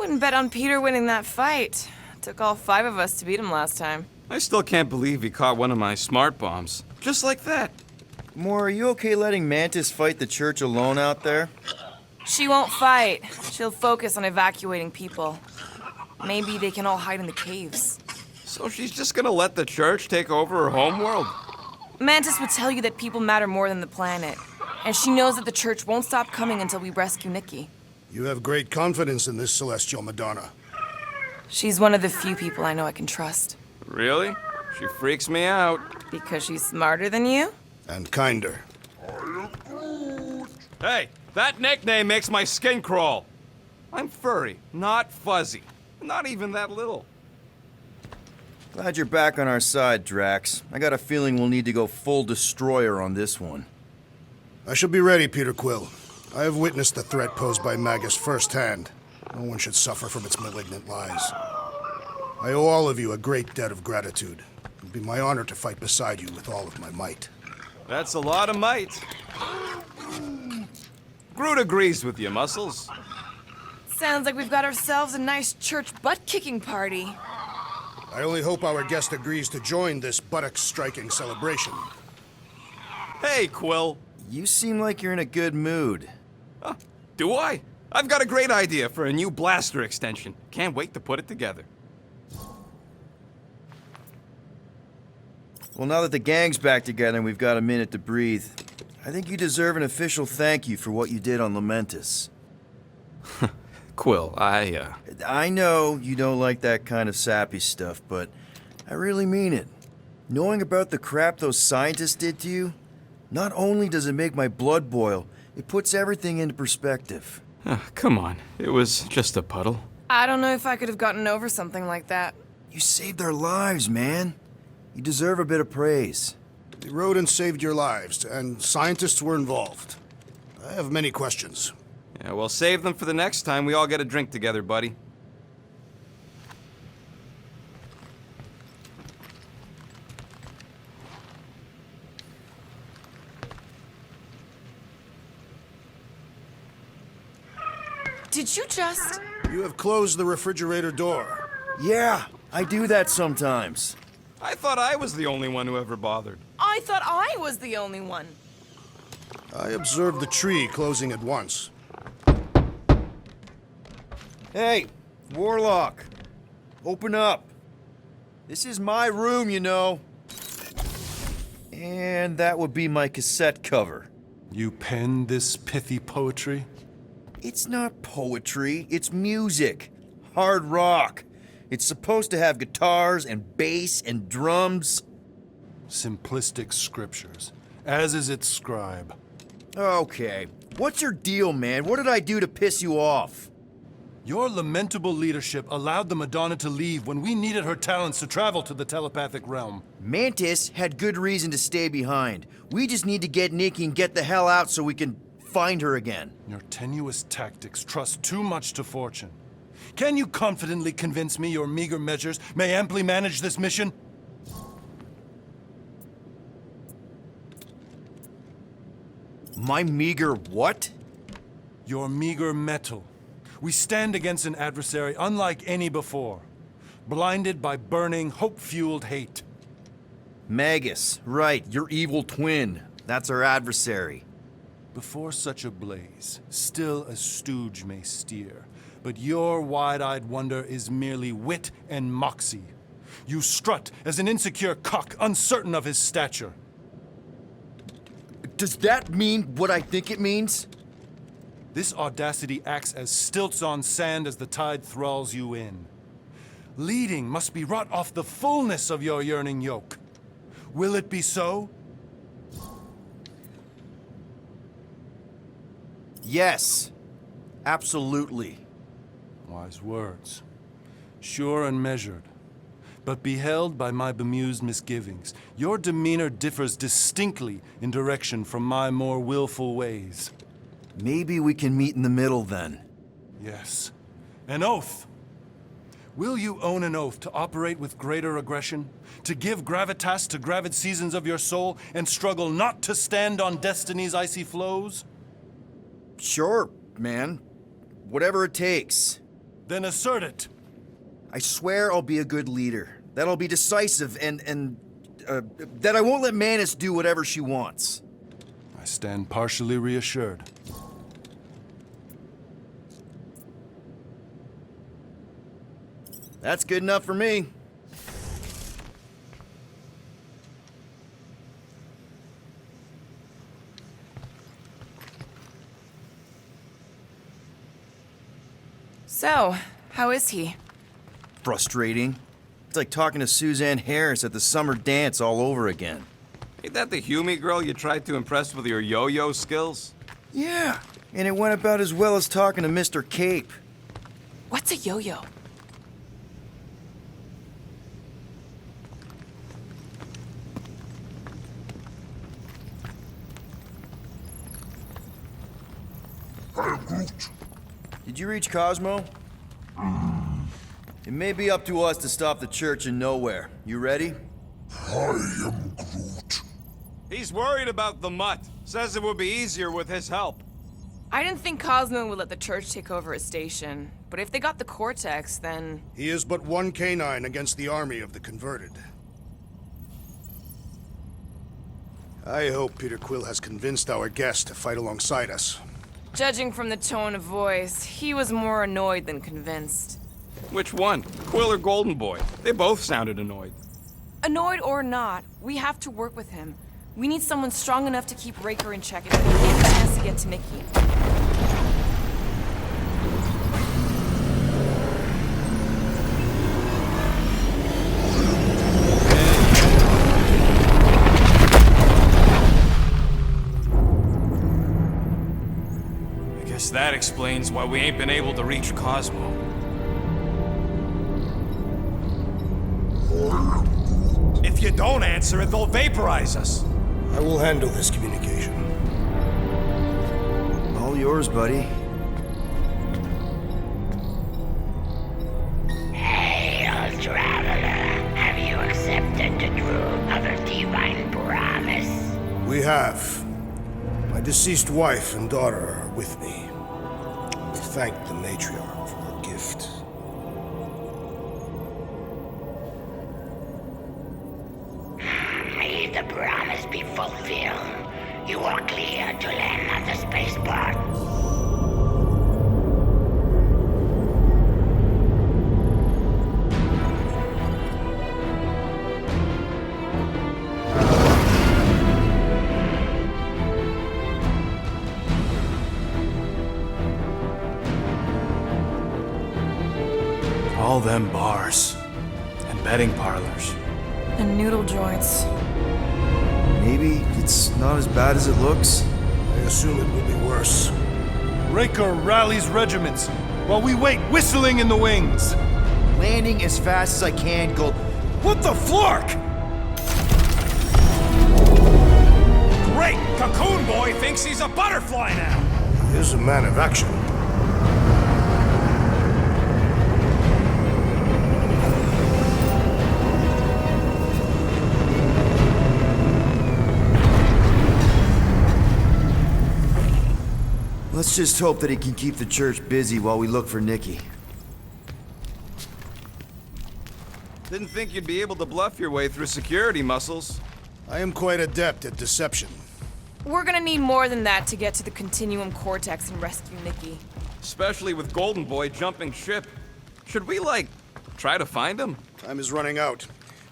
Wouldn't bet on Peter winning that fight. Took all 5 of us to beat him last time. I still can't believe he caught one of my smart bombs. Just like that. Moore, are you okay letting Mantis fight the church alone out there? She won't fight. She'll focus on evacuating people. Maybe they can all hide in the caves. So she's just gonna let the church take over her homeworld? Mantis would tell you that people matter more than the planet. And she knows that the church won't stop coming until we rescue Nikki. You have great confidence in this Celestial Madonna. She's one of the few people I know I can trust. Really? She freaks me out. Because she's smarter than you? And kinder. Hey, that nickname makes my skin crawl. I'm furry, not fuzzy. Not even that little. Glad you're back on our side, Drax. I got a feeling we'll need to go full destroyer on this one. I shall be ready, Peter Quill. I have witnessed the threat posed by Magus firsthand. No one should suffer from its malignant lies. I owe all of you a great debt of gratitude. It would be my honor to fight beside you with all of my might. That's a lot of might. Groot agrees with you, Muscles. Sounds like we've got ourselves a nice church butt-kicking party. I only hope our guest agrees to join this buttocks-striking celebration. Hey, Quill. You seem like you're in a good mood. Huh, do I? I've got a great idea for a new blaster extension. Can't wait to put it together. Well, now that the gang's back together and we've got a minute to breathe, I think you deserve an official thank you for what you did on Lamentus. Quill, I know you don't like that kind of sappy stuff, but I really mean it. Knowing about the crap those scientists did to you, not only does it make my blood boil, it puts everything into perspective. Come on. It was just a puddle. I don't know if I could have gotten over something like that. You saved their lives, man. You deserve a bit of praise. The rodents saved your lives, and scientists were involved. I have many questions. Yeah, we'll save them for the next time we all get a drink together, buddy. Did you just... You have closed the refrigerator door. Yeah, I do that sometimes. I thought I was the only one who ever bothered. I thought I was the only one. I observed the tree closing at once. Hey, Warlock. Open up. This is my room, you know. And that would be my cassette cover. You penned this pithy poetry? It's not poetry, it's music. Hard rock. It's supposed to have guitars and bass and drums. Simplistic scriptures, as is its scribe. Okay. What's your deal, man? What did I do to piss you off? Your lamentable leadership allowed the Madonna to leave when we needed her talents to travel to the telepathic realm. Mantis had good reason to stay behind. We just need to get Nikki and get the hell out so we can find her again. Your tenuous tactics trust too much to fortune. Can you confidently convince me your meager measures may amply manage this mission? My meager what? Your meager metal. We stand against an adversary unlike any before, blinded by burning, hope-fueled hate. Magus, right, your evil twin. That's our adversary. Before such a blaze, still a stooge may steer, but your wide-eyed wonder is merely wit and moxie. You strut as an insecure cock, uncertain of his stature. Does that mean what I think it means? This audacity acts as stilts on sand as the tide thralls you in. Leading must be wrought off the fullness of your yearning yoke. Will it be so? Yes. Absolutely. Wise words. Sure and measured. But beheld by my bemused misgivings, your demeanor differs distinctly in direction from my more willful ways. Maybe we can meet in the middle then. Yes. An oath. Will you own an oath to operate with greater aggression? To give gravitas to gravid seasons of your soul and struggle not to stand on destiny's icy flows? Sure, man. Whatever it takes. Then assert it. I swear I'll be a good leader. That I'll be decisive and that I won't let Manus do whatever she wants. I stand partially reassured. That's good enough for me. So, how is he? Frustrating. It's like talking to Suzanne Harris at the summer dance all over again. Ain't that the Hume girl you tried to impress with your yo-yo skills? Yeah, and it went about as well as talking to Mr. Cape. What's a yo-yo? Did you reach Cosmo? It may be up to us to stop the Church in Nowhere. You ready? He's worried about the mutt. Says it would be easier with his help. I didn't think Cosmo would let the Church take over his station, but if they got the Cortex, then... He is but one canine against the army of the converted. I hope Peter Quill has convinced our guest to fight alongside us. Judging from the tone of voice, he was more annoyed than convinced. Which one? Quill or Golden Boy? They both sounded annoyed. Annoyed or not, we have to work with him. We need someone strong enough to keep Raker in check if we get a chance to get to Nikki. I guess that explains why we ain't been able to reach Cosmo. If you don't answer it, they'll vaporize us. I will handle this communication. All yours, buddy. Hail, traveler. Have you accepted the truth of a divine promise? We have. My deceased wife and daughter are with me. Thank the matriarch for her gift. May the promise be fulfilled. You are clear to land at the spaceport. All them bars. And betting parlors. And noodle joints. Maybe it's not as bad as it looks. I assume it will be worse. Raker rallies regiments while we wait whistling in the wings. Landing as fast as I can, Gold. What the flark? Great! Cocoon Boy thinks he's a butterfly now! He is a man of action. Let's just hope that he can keep the Church busy while we look for Nikki. Didn't think you'd be able to bluff your way through security muscles. I am quite adept at deception. We're gonna need more than that to get to the Continuum Cortex and rescue Nikki. Especially with Golden Boy jumping ship. Should we, try to find him? Time is running out.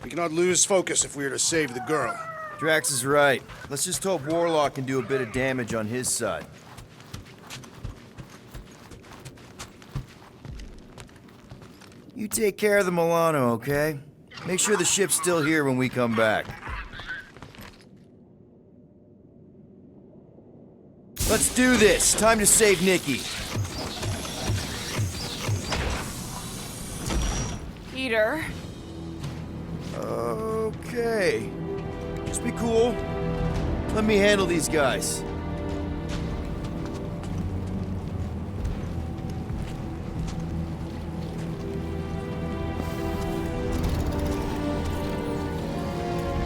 We cannot lose focus if we are to save the girl. Drax is right. Let's just hope Warlock can do a bit of damage on his side. You take care of the Milano, okay? Make sure the ship's still here when we come back. Let's do this. Time to save Nikki. Peter? Okay. Just be cool. Let me handle these guys.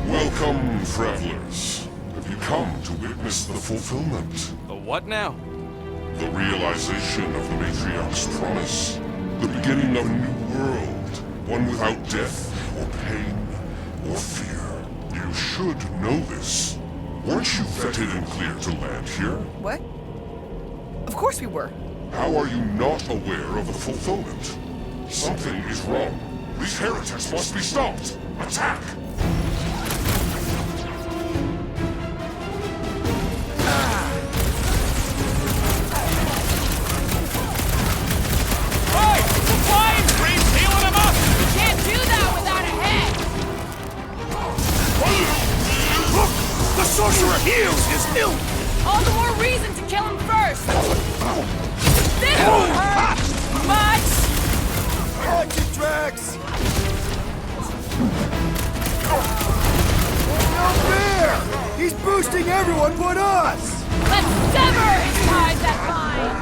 Welcome, travelers. Have you come to witness the fulfillment? The what now? The realization of the Matriarch's promise. The beginning of a new world. One without death, or pain, or fear. You should know this. Weren't you vetted and cleared to land here? What? Of course we were. How are you not aware of the fulfillment? Something is wrong. These heretics must be stopped. Attack! Hey! The flying creep's healing him up! You can't do that without a head! Look! The sorcerer heals his ilk! All the more reason to kill him first! This won't hurt much! Watch it, Drax! No fair! He's boosting everyone but us! Let's sever his ties that bind!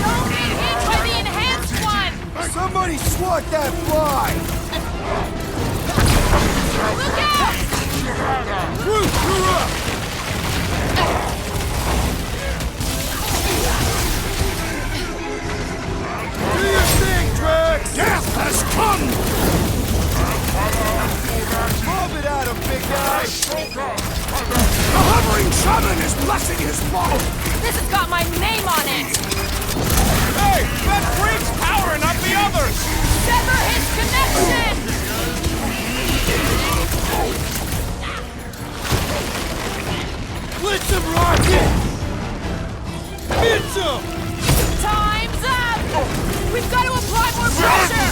Don't get hit by the enhanced one! Somebody swat that fly! Look out! Groot, you're up! Do your thing, Drax! Death has come! Bob it at him, big guy! The hovering shaman is blessing his bow! This has got my name on it! Hey! That creep's powering up the others! Sever his connection! Blitz him, Rocket! Hit him! Time's up! We've got to apply more pressure!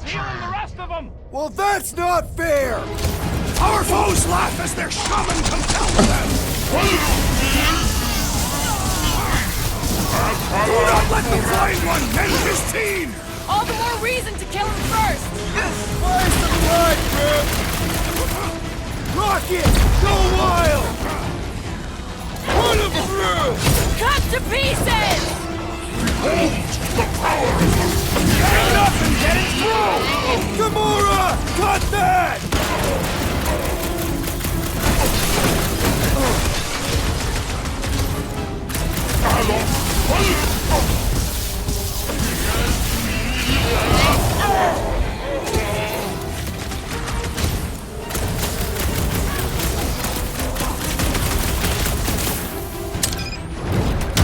Healing the rest of them! Well, that's not fair! Our foes laugh as their shaman compels them! Do not let the flying one mend his team! All the more reason to kill him first! Slice the blood, Groot! Rocket! Go wild! Put him through! Cut to pieces! Get up and get it through! Gamora! Cut that!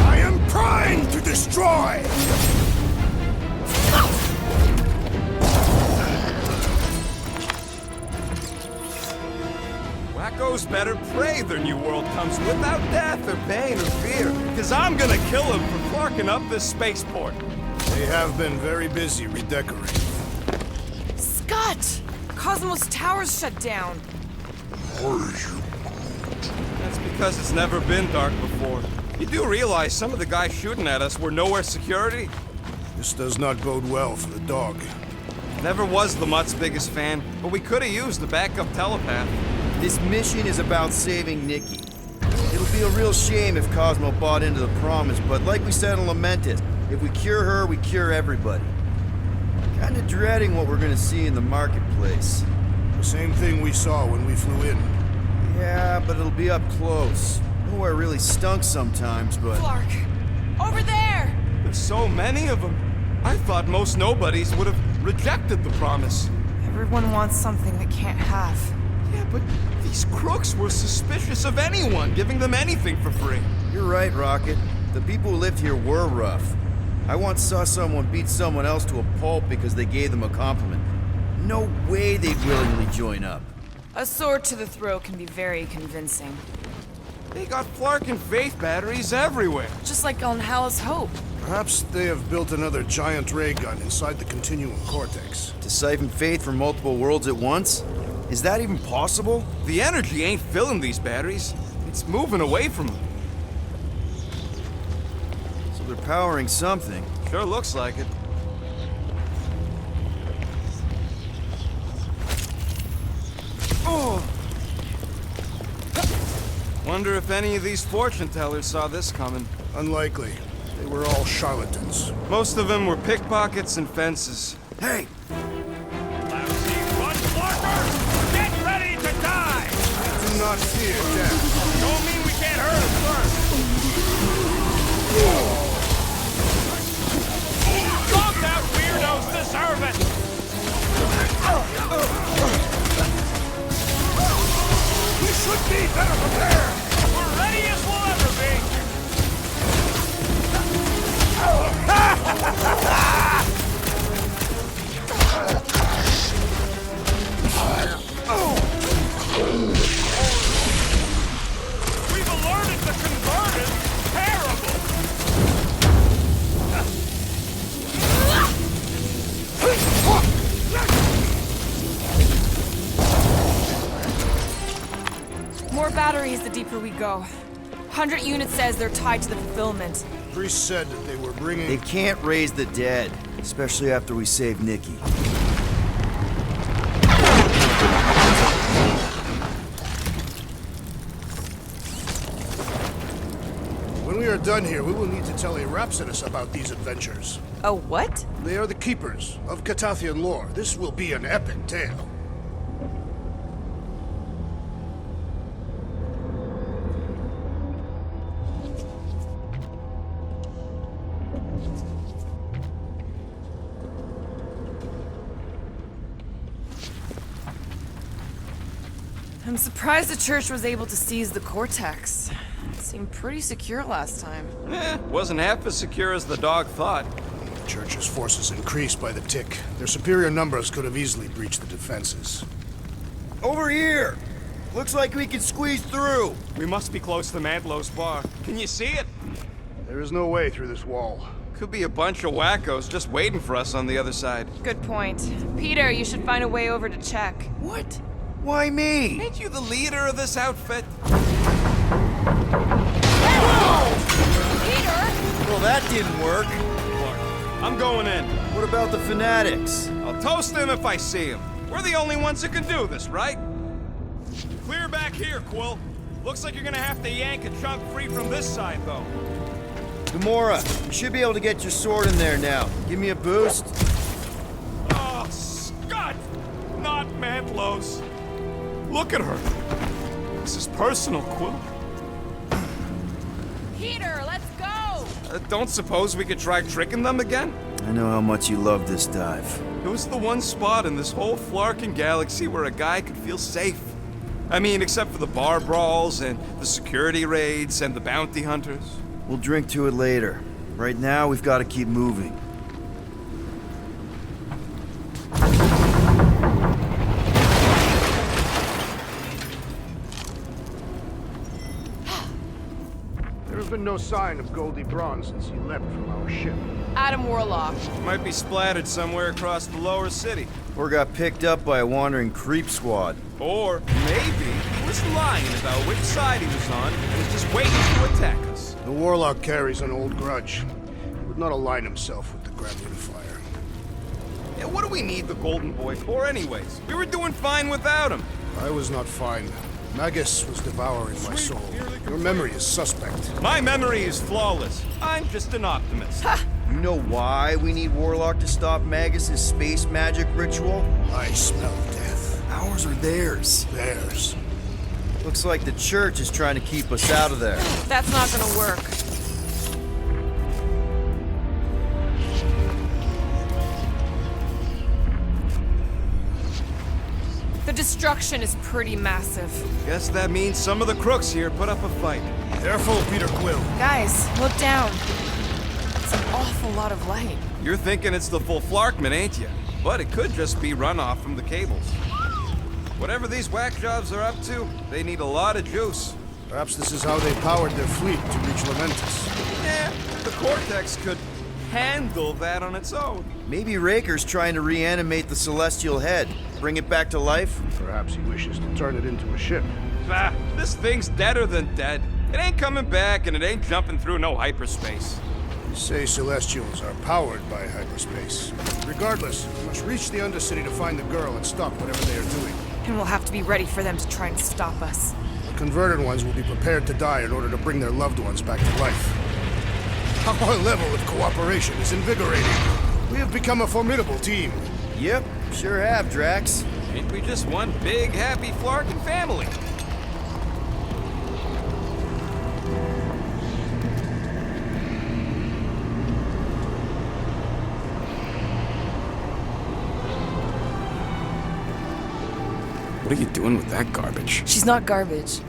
I am primed to destroy! Wacko's better pray their new world comes without death or pain or fear. Cause I'm gonna kill him for clarking up this spaceport. They have been very busy redecorating. Scott! Cosmos Tower's shut down. That's because it's never been dark before. You do realize some of the guys shooting at us were nowhere security? This does not bode well for the dog. Never was the Mutt's biggest fan, but we could have used the backup telepath. This mission is about saving Nikki. It'll be a real shame if Cosmo bought into the promise, but like we said in Lamentis, if we cure her, we cure everybody. Kinda dreading what we're gonna see in the marketplace. The same thing we saw when we flew in. Yeah, but it'll be up close. Nowhere really stunk sometimes, but... Clark! Over there! There's so many of them. I thought most nobodies would have rejected the promise. Everyone wants something they can't have. Yeah, but these crooks were suspicious of anyone giving them anything for free. You're right, Rocket. The people who lived here were rough. I once saw someone beat someone else to a pulp because they gave them a compliment. No way they'd willingly join up. A sword to the throat can be very convincing. They got Flark and Faith batteries everywhere. Just like on Hal's Hope. Perhaps they have built another giant ray gun inside the Continuum Cortex. To siphon faith from multiple worlds at once? Is that even possible? The energy ain't filling these batteries. It's moving away from them. So they're powering something. Sure looks like it. Wonder if any of these fortune tellers saw this coming. Unlikely. They were all charlatans. Most of them were pickpockets and fences. Hey! Get ready to die! Do not fear death. Don't mean we can't hurt them first. Dogged out weirdos deserve it! We should be better prepared! We're ready as we'll ever be! We've alerted the converted! Terrible! More batteries the deeper we go. 100 units says they're tied to the fulfillment. Priest said that they were bringing... They can't raise the dead, especially after we save Nikki. When we are done here, we will need to tell a Rhapsodus about these adventures. Oh, what? They are the keepers of Catathian lore. This will be an epic tale. I'm surprised the church was able to seize the Cortex. It seemed pretty secure last time. Wasn't half as secure as the dog thought. The Church's forces increased by the tick. Their superior numbers could have easily breached the defenses. Over here! Looks like we can squeeze through! We must be close to Mantlo's bar. Can you see it? There is no way through this wall. Could be a bunch of wackos just waiting for us on the other side. Good point. Peter, you should find a way over to check. What? Why me? Ain't you the leader of this outfit? Peter! Well, that didn't work. Look, I'm going in. What about the fanatics? I'll toast them if I see them. We're the only ones that can do this, right? Clear back here, Quill. Looks like you're gonna have to yank a chunk free from this side, though. Gamora, you should be able to get your sword in there now. Give me a boost. Oh, Scott! Not Mantlo's. Look at her. This is personal, Quill. Peter, let's go! Don't suppose we could try tricking them again? I know how much you love this dive. It was the one spot in this whole Flarkin galaxy where a guy could feel safe. I mean, except for the bar brawls and the security raids and the bounty hunters. We'll drink to it later. Right now, we've got to keep moving. There's been no sign of Goldie Braun since he left from our ship. Adam Warlock. Might be splattered somewhere across the lower city. Or got picked up by a wandering creep squad. Or maybe he was lying about which side he was on and was just waiting to attack us. The Warlock carries an old grudge. He would not align himself with the Grand Unifier. Yeah, what do we need the Golden Boy for anyways? We were doing fine without him. I was not fine. Magus was devouring my soul. Your memory is suspect. My memory is flawless. I'm just an optimist. You know why we need Warlock to stop Magus' space magic ritual? I smell death. Ours or theirs? Theirs. Looks like the church is trying to keep us out of there. That's not gonna work. The destruction is pretty massive. Guess that means some of the crooks here put up a fight. Careful, Peter Quill. Guys, look down. It's an awful lot of light. You're thinking it's the full Flarkman, ain't you? But it could just be runoff from the cables. Whatever these whack jobs are up to, they need a lot of juice. Perhaps this is how they powered their fleet to reach Lamentus. Yeah, the Cortex could handle that on its own. Maybe Raker's trying to reanimate the Celestial Head. Bring it back to life? Perhaps he wishes to turn it into a ship. Ah, this thing's deader than dead. It ain't coming back and it ain't jumping through no hyperspace. You say Celestials are powered by hyperspace. Regardless, we must reach the Undercity to find the girl and stop whatever they are doing. And we'll have to be ready for them to try and stop us. The converted ones will be prepared to die in order to bring their loved ones back to life. Our level of cooperation is invigorating. We have become a formidable team. Yep, sure have, Drax. Ain't we just one big, happy Flarkin family? What are you doing with that garbage? She's not garbage.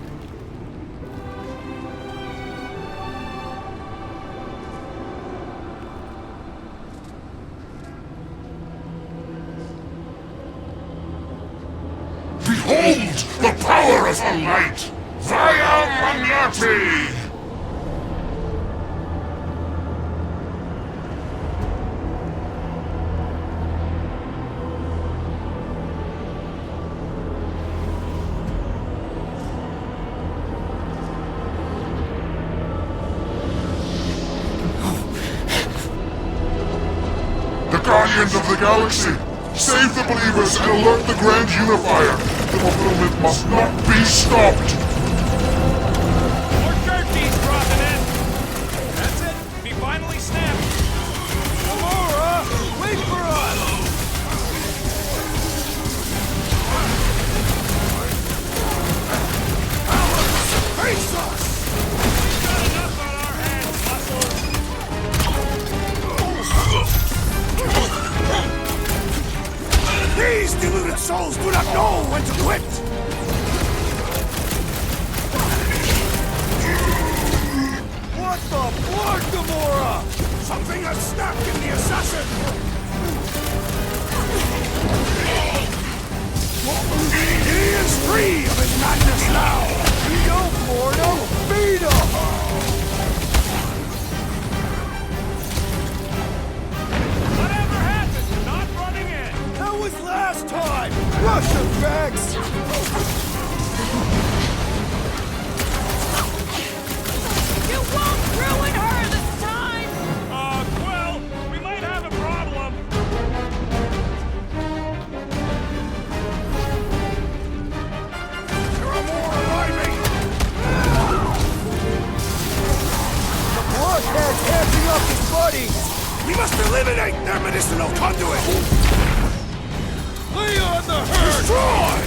Behold the power of the light! Vaya Magnati! The Guardians of the Galaxy! Save the believers and alert the Grand Unifier! The fulfillment must not be stopped! More turkeys dropping in! That's it! We finally snapped! Gamora! Wait for us! Face us! We've got enough on our hands, Muscle! These deluded souls do not know when to quit! What the blood, Gamora? Something has snapped in the assassin! He is free of his madness now! Beat him, Mordo! Beat him! Whatever happened to not running in? That was last time! Rush him, Drax! You won't ruin her this time! Quill, we might have a problem. There are more arriving! The bloodhead's catching up his buddies! We must eliminate their medicinal conduit! Lay on the herd! Destroy!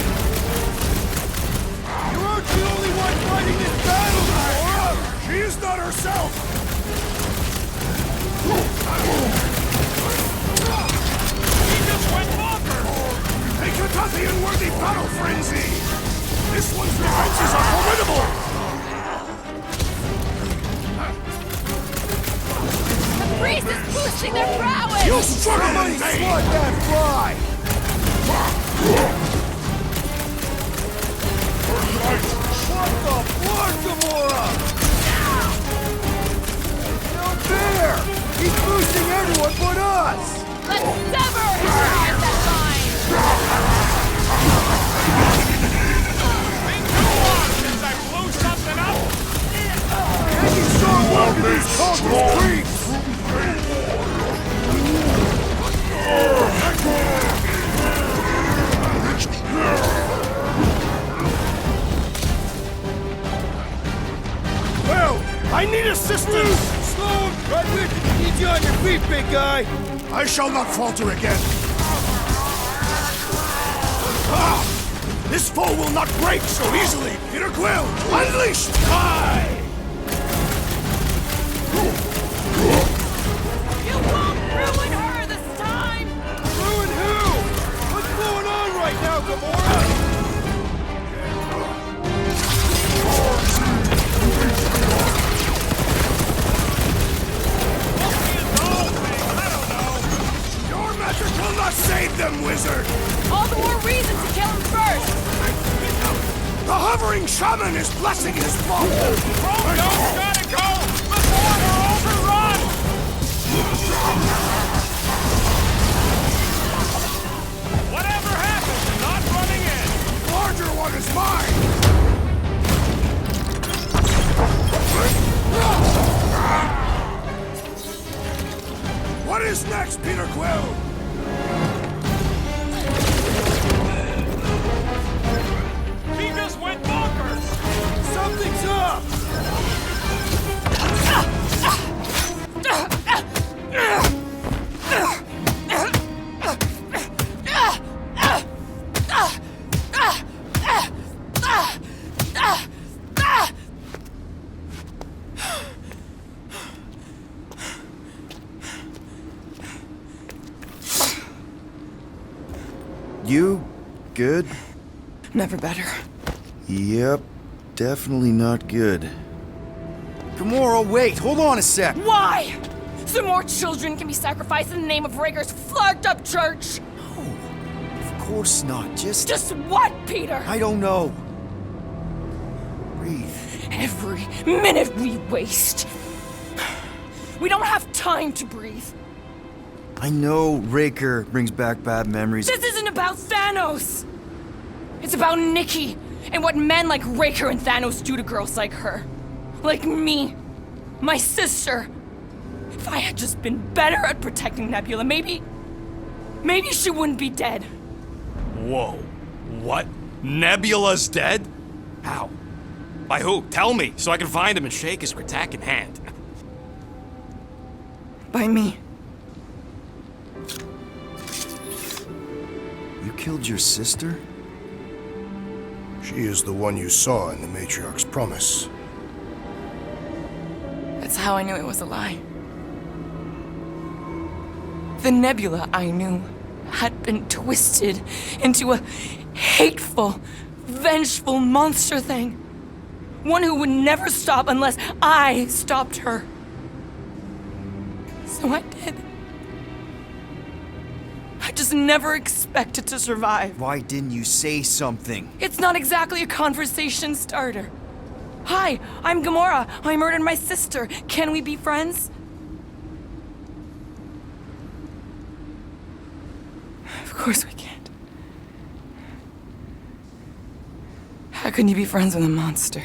You aren't the only one fighting this battle, Gamora! She is not herself! He just went bonkers! A Katathian-worthy battle frenzy! This one's defenses are formidable! The priest is boosting their prowess! You struggle in vain! Slug that fly! What the blood, Gamora? No fair! He's boosting everyone but us! Let's sever his ties that bind! Been too long since I blew something up! Making strong work in these cultist creeps! Well, I need assistance! Slow him, Rudwick! Need you on your feet, big guy! I shall not falter again! Ah! This foe will not break so easily! Peter Quill, unleash fire! You won't ruin her this time! Ruin who? What's going on right now, Gamora? Your magic will not save them, wizard! All the more reason to kill him first! The hovering shaman is blessing his foe! Frodo's gotta go before we're overrun! Whatever happened to not running in? The larger one is mine! What is next, Peter Quill? Something's up! You good? Never better. Yep, definitely not good. Gamora, wait! Hold on a sec! Why? So more children can be sacrificed in the name of Raker's flarked up church? Of course not, Just what, Peter? I don't know. Breathe. Every minute we waste. We don't have time to breathe. I know Raker brings back bad memories. This isn't about Thanos. It's about Nikki and what men like Raker and Thanos do to girls like her. Like me. My sister. If I had just been better at protecting Nebula, maybe she wouldn't be dead. Whoa. What? Nebula's dead? How? By who? Tell me, so I can find him and shake his Kratak in hand. By me. You killed your sister? She is the one you saw in the Matriarch's promise. That's how I knew it was a lie. The Nebula I knew had been twisted into a hateful, vengeful monster thing. One who would never stop unless I stopped her. So I did. I just never expected to survive. Why didn't you say something? It's not exactly a conversation starter. Hi, I'm Gamora. I murdered my sister. Can we be friends? Of course we can't. How can you be friends with a monster?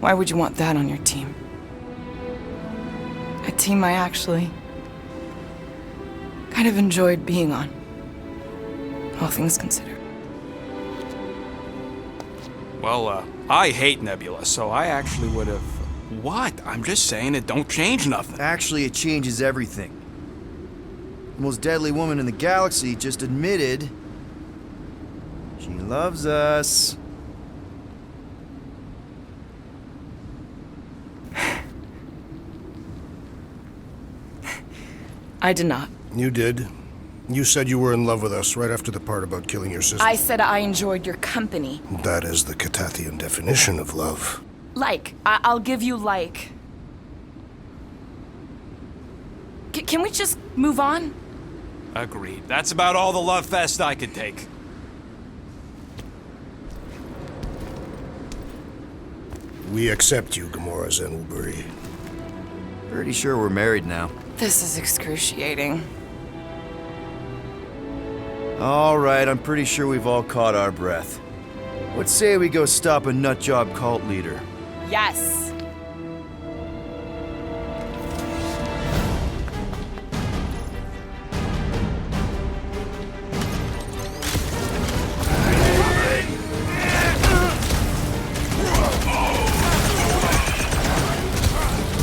Why would you want that on your team? A team I actually kind of enjoyed being on, all things considered. Well, I hate Nebula, so I actually would have... What? I'm just saying it don't change nothing. Actually, it changes everything. The most deadly woman in the galaxy just admitted she loves us. I did not. You did. You said you were in love with us right after the part about killing your sister. I said I enjoyed your company. That is the Catathian definition of love. I'll give you like. Can we just move on? Agreed. That's about all the love fest I could take. We accept you, Gamora Zenwalburi. Pretty sure we're married now. This is excruciating. All right, I'm pretty sure we've all caught our breath. What say we go stop a nutjob cult leader? Yes.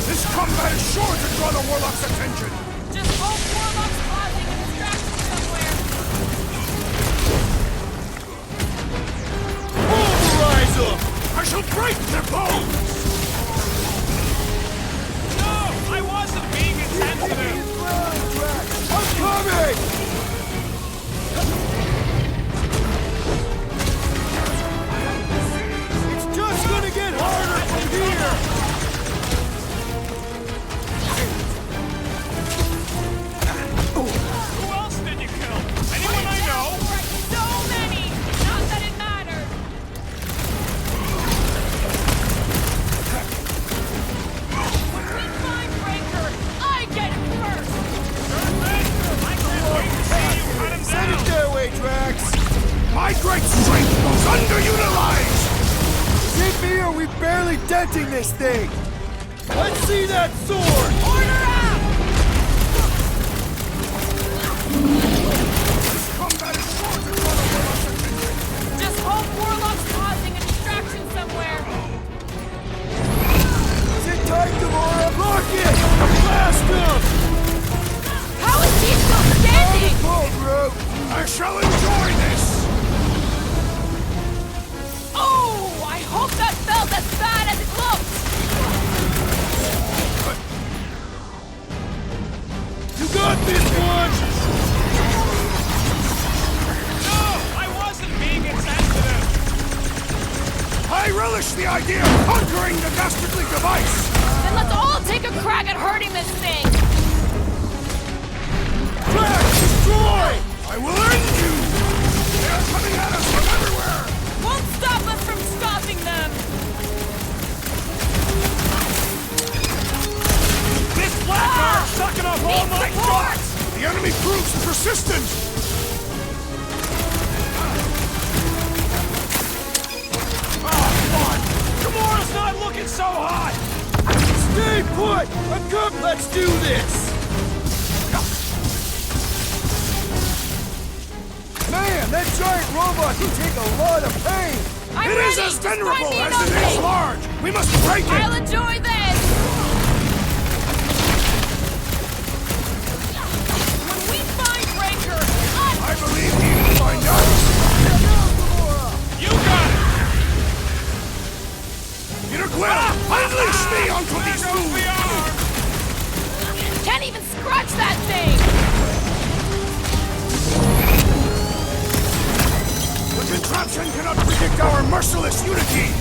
This combat is sure to draw the Warlock's attention! Just hope Warlock's causing a distraction somewhere. Pulverize them! I shall break their bones! No! I wasn't being insensitive! I'm coming! It's just gonna get harder from here! Who else did you kill? Anyone I know? So many! Not that it matters. standing! I shall enjoy this! Oh, I hope that felt as bad as it looked! You got this one! No! I wasn't being insensitive! I relish the idea of conquering the dastardly device! Then let's all take a crack at hurting this thing! Crash! Destroy! I will end you! They are coming at us from everywhere! Won't stop us from stopping them! This blackguard sucking up all Need my support! shots! The enemy proves persistent! Gamora's not looking so hot! Stay put! I'm good! Let's do this! Man, that giant robot can take a lot of pain! I'm It ready! is as Just find venerable me an as it is opening! large! We must break it! I'll enjoy this! When we find Raker, I believe he will find us! You got it! Peter Quill, unleash me onto these There goes fools! the arm! can't even scratch that thing! The contraption cannot predict our merciless unity!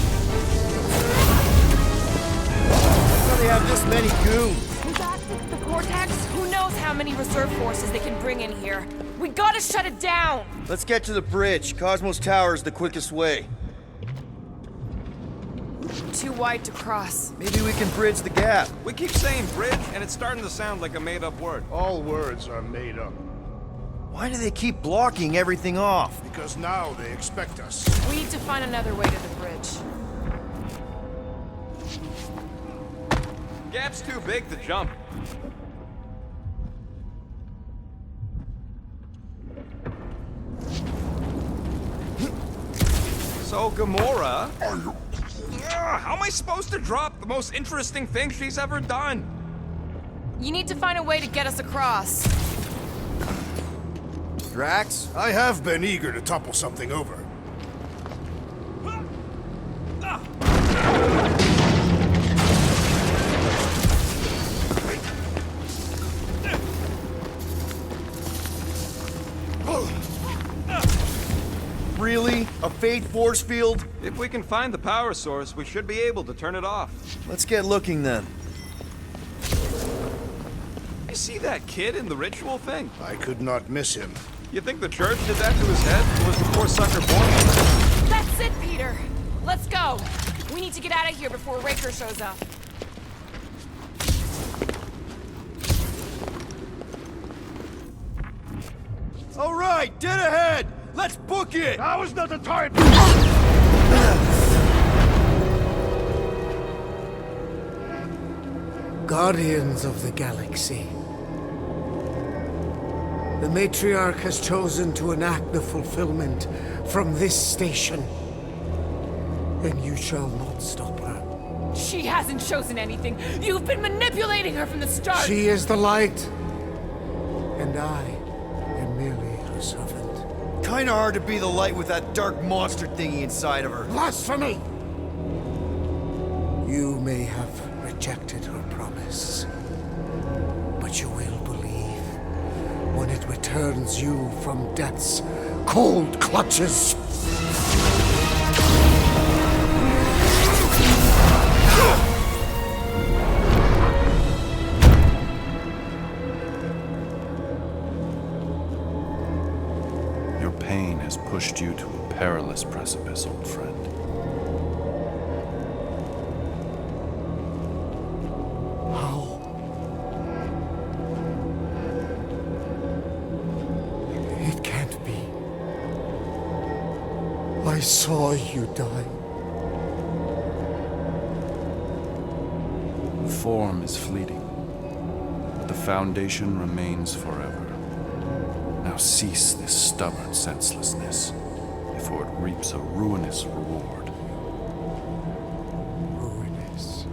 How do they have this many goons? With access to the Cortex, who knows how many reserve forces they can bring in here. We gotta shut it down! Let's get to the bridge. Cosmos Tower is the quickest way. Too wide to cross. Maybe we can bridge the gap. We keep saying bridge, and it's starting to sound like a made-up word. All words are made up, Why do they keep blocking everything off? because now they expect us. We need to find another way to the bridge. Gap's too big to jump. So, Gamora... how am I supposed to drop the most interesting thing she's ever done? You need to find a way to get us across. Drax? I have been eager to topple something over. Really? A Fate force field? If we can find the power source, we should be able to turn it off. Let's get looking then. I see that kid in the ritual thing. I could not miss him. You think the church did that to his head? Or was the poor sucker born? That's it, Peter. Let's go. We need to get out of here before Raker shows up. All right, dead ahead! Let's book it! Now is not the time! Guardians of the Galaxy. The Matriarch has chosen to enact the fulfillment from this station. And you shall not stop her. She hasn't chosen anything. You've been manipulating her from the start. She is the light. And I am merely her servant. Kinda hard to be the light with that dark monster thingy inside of her. Blasphemy! You may have rejected her promise, but you will believe when it returns you from death's cold clutches. Your pain has pushed you to a perilous precipice, old friend. How? It can't be. I saw you die. Form is fleeting, but the foundation remains forever. Now cease this stubborn senselessness, before it reaps a ruinous reward. Ruinous.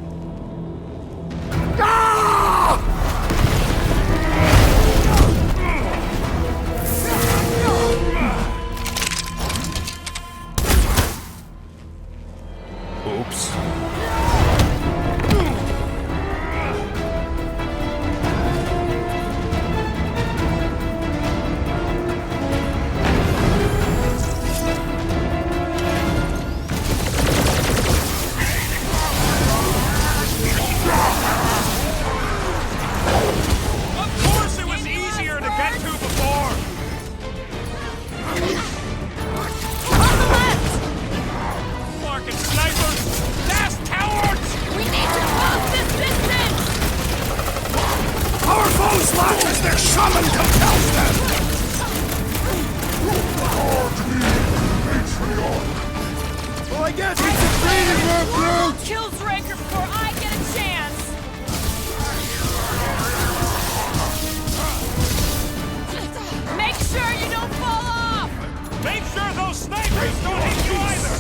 those lots as their shaman compels them! Well, I guess it's a breeding room, Groot! Kills Raker before I get a chance! Make sure you don't fall off! Make sure those snipers don't hit you either!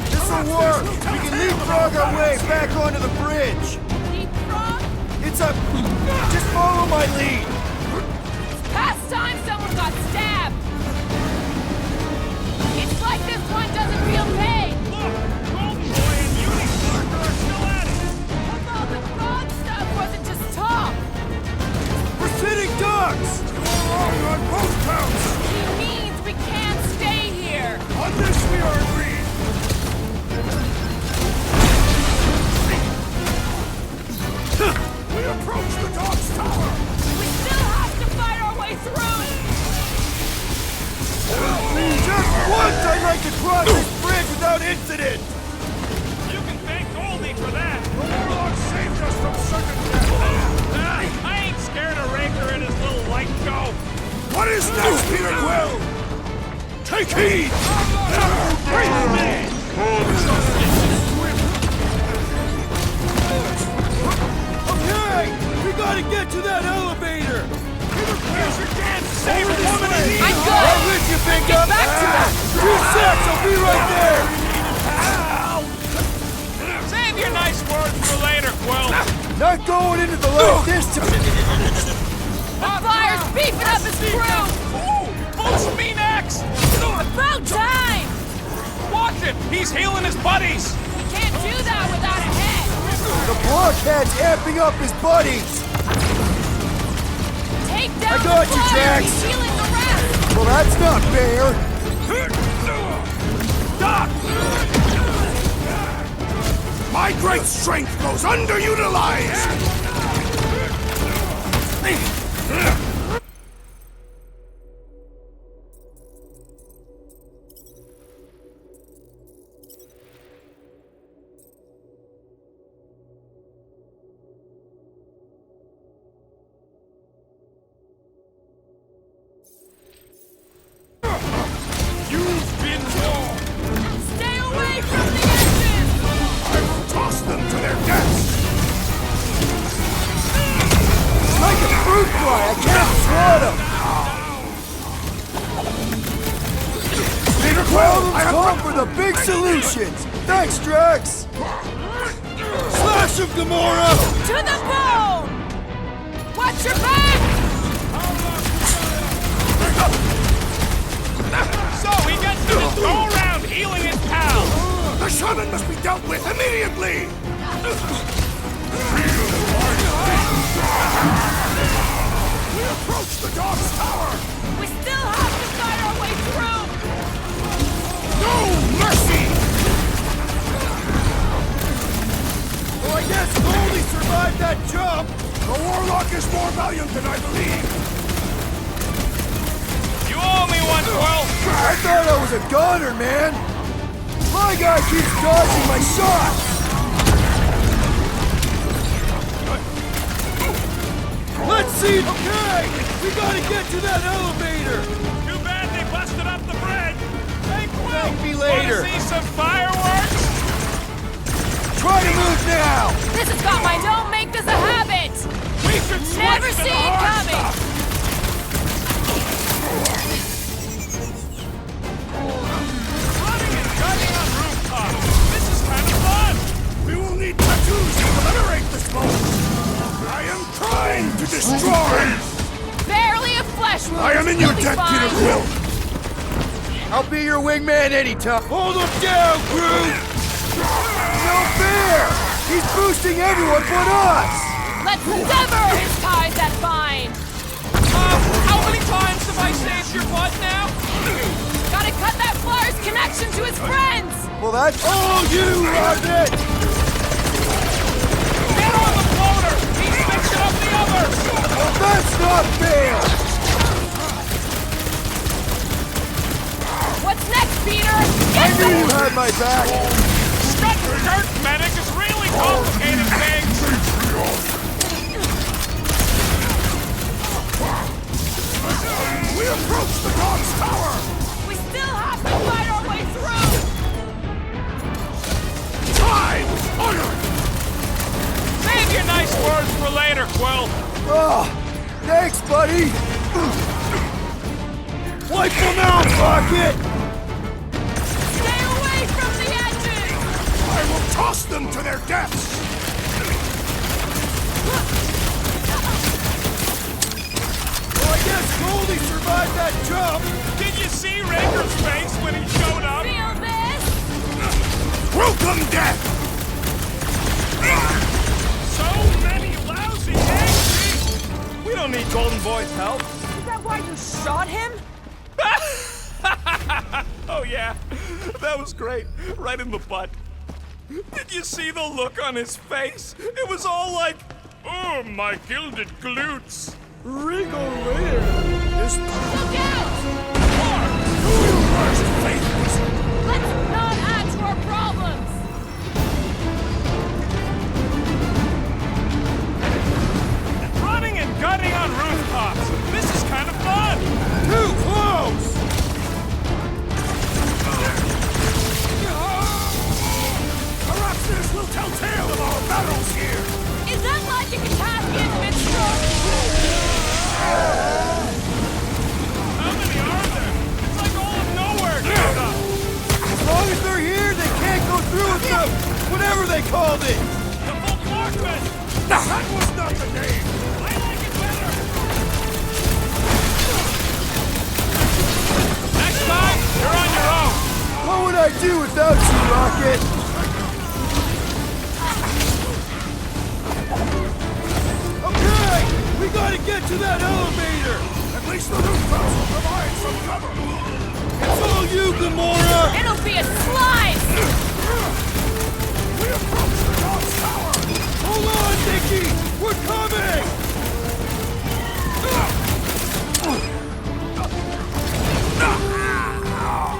This'll work! We can leapfrog our way back onto the bridge! Leapfrog? It's a... Just follow my lead! Past time someone got stabbed! It's like this one doesn't feel pain! Look! Golden Boy and Unisparker are still at it! Although the frog stuff wasn't just talk! We're sitting ducks! Wrong on both counts! He means we can't stay here! On this we are agreed! We approach the dog's tower! We still have to fight our way through! Just once I'd like to cross this bridge without incident! You can thank Goldie for that! The Warlock saved us from certain death! I ain't scared of Raker and his little light show! What is next, Peter Quill? Take heed! Okay! We gotta get to that elevator! Here's your chance to save a woman in need! I'm good! I'm with you, big Get up! back to us! 2 secs, I'll be right there! Save your nice words for later, Quill! Not going into the light this time! The fire's beefing up his crew! Ooh! Boost me next! About time! Watch it! He's healing his buddies! We can't do that without a head! The blockhead's amping up his buddies! Take down I got the you, fire, Drax. he's healing the rest! Well, that's not fair! Doc! My great strength goes underutilized! You've been warned! Stay away from the edges! I will toss them to their deaths! Like a fruit fly, I can't swat him! Peter Quill, I have Time for the big solutions! Thanks, Drax! Slash him, Gamora! To the bone! Watch your back! So he gets to just go around healing his pals! The shaman must be dealt with immediately! We approach the dog's tower! We still have to fight our way through! No mercy! Well, I guess Goldie survived that jump! The Warlock is more valiant than I believe! You owe me one, Quill! I thought I was a gunner, man! My guy keeps dodging my shots! Let's see! Okay! We gotta get to that elevator! Too bad they busted up the bridge! Hey, Quill! Thank me later. Wanna see some fireworks? Try to move now! This has got my don't make this a habit! We should switch Never to see the it hard coming! stuff. Running and gunning on rooftops! This is kind of fun! We will need tattoos to commemorate this moment! I am trying to destroy! Barely a flesh wound! I am in your You'll be debt, fine. Peter Quill! I'll be your wingman anytime! Hold him down, Groot! No fair! He's boosting everyone but us! Let's sever his ties that bind! How many times have I saved your butt now? Gotta cut that flyer's connection to his friends! Well, that's all you, Rocket! Get on the floater! He's fixing up the others! Well, that's not fair! What's next, Peter? I Get knew you them! had my back! Strut Dirt Medic is really your nice words for later, Quill. Oh, thanks, buddy! Wipe them out, Rocket! Stay away from the edges! I will toss them to their deaths! Well, I guess Goldie survived that jump! Did you see Raker's face when he showed up? Feel this? Welcome, death! So many lousy eggs! We don't need Golden Boy's help. Is that why you shot him? Oh yeah, that was great. Right in the butt. Did you see the look on his face? It was all like, oh, my gilded glutes. Regal later. This Look out! first faith was Let's not add to our problems! Running and gunning on rooftops. This is kind of fun. Too close! Aropsis will tell tale of our battles here! Is that logic Itachian mid-stroke? How many are there? It's like all of nowhere showed up. As long as they're here, they can't go through with them! Whatever they called it! The Volkmarkman. That was not the name! I like it better. Next time, you're on your own. What would I do without you, Rocket? Okay! We gotta get to that elevator! At least the rooftops will provide some cover! It's all you, Gamora! It'll be a slice! We approach the God's Tower! Hold on, Nikki! We're coming!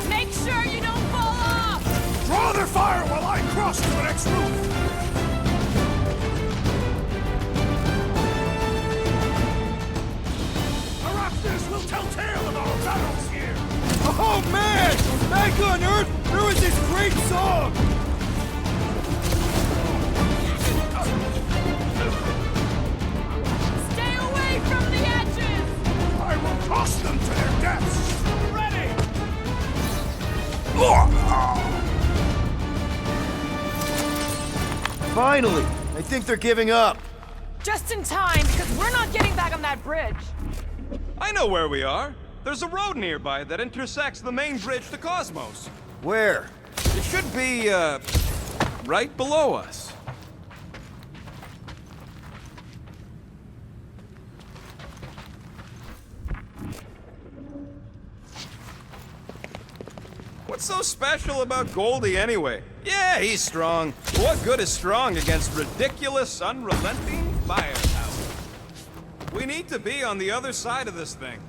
Make sure you don't fall off! Draw their fire while I cross to the next roof! Aropsis will tell tale of our battles here! Oh man! Back on Earth, there was this great song! Stay away from the edges! I will toss them to their deaths! Ready. Finally! I think they're giving up. Just in time, because we're not getting back on that bridge. I know where we are. There's a road nearby that intersects the main bridge to Cosmos. Where? It should be, right below us. What's so special about Goldie anyway? Yeah, he's strong. But what good is strong against ridiculous, unrelenting firepower? We need to be on the other side of this thing.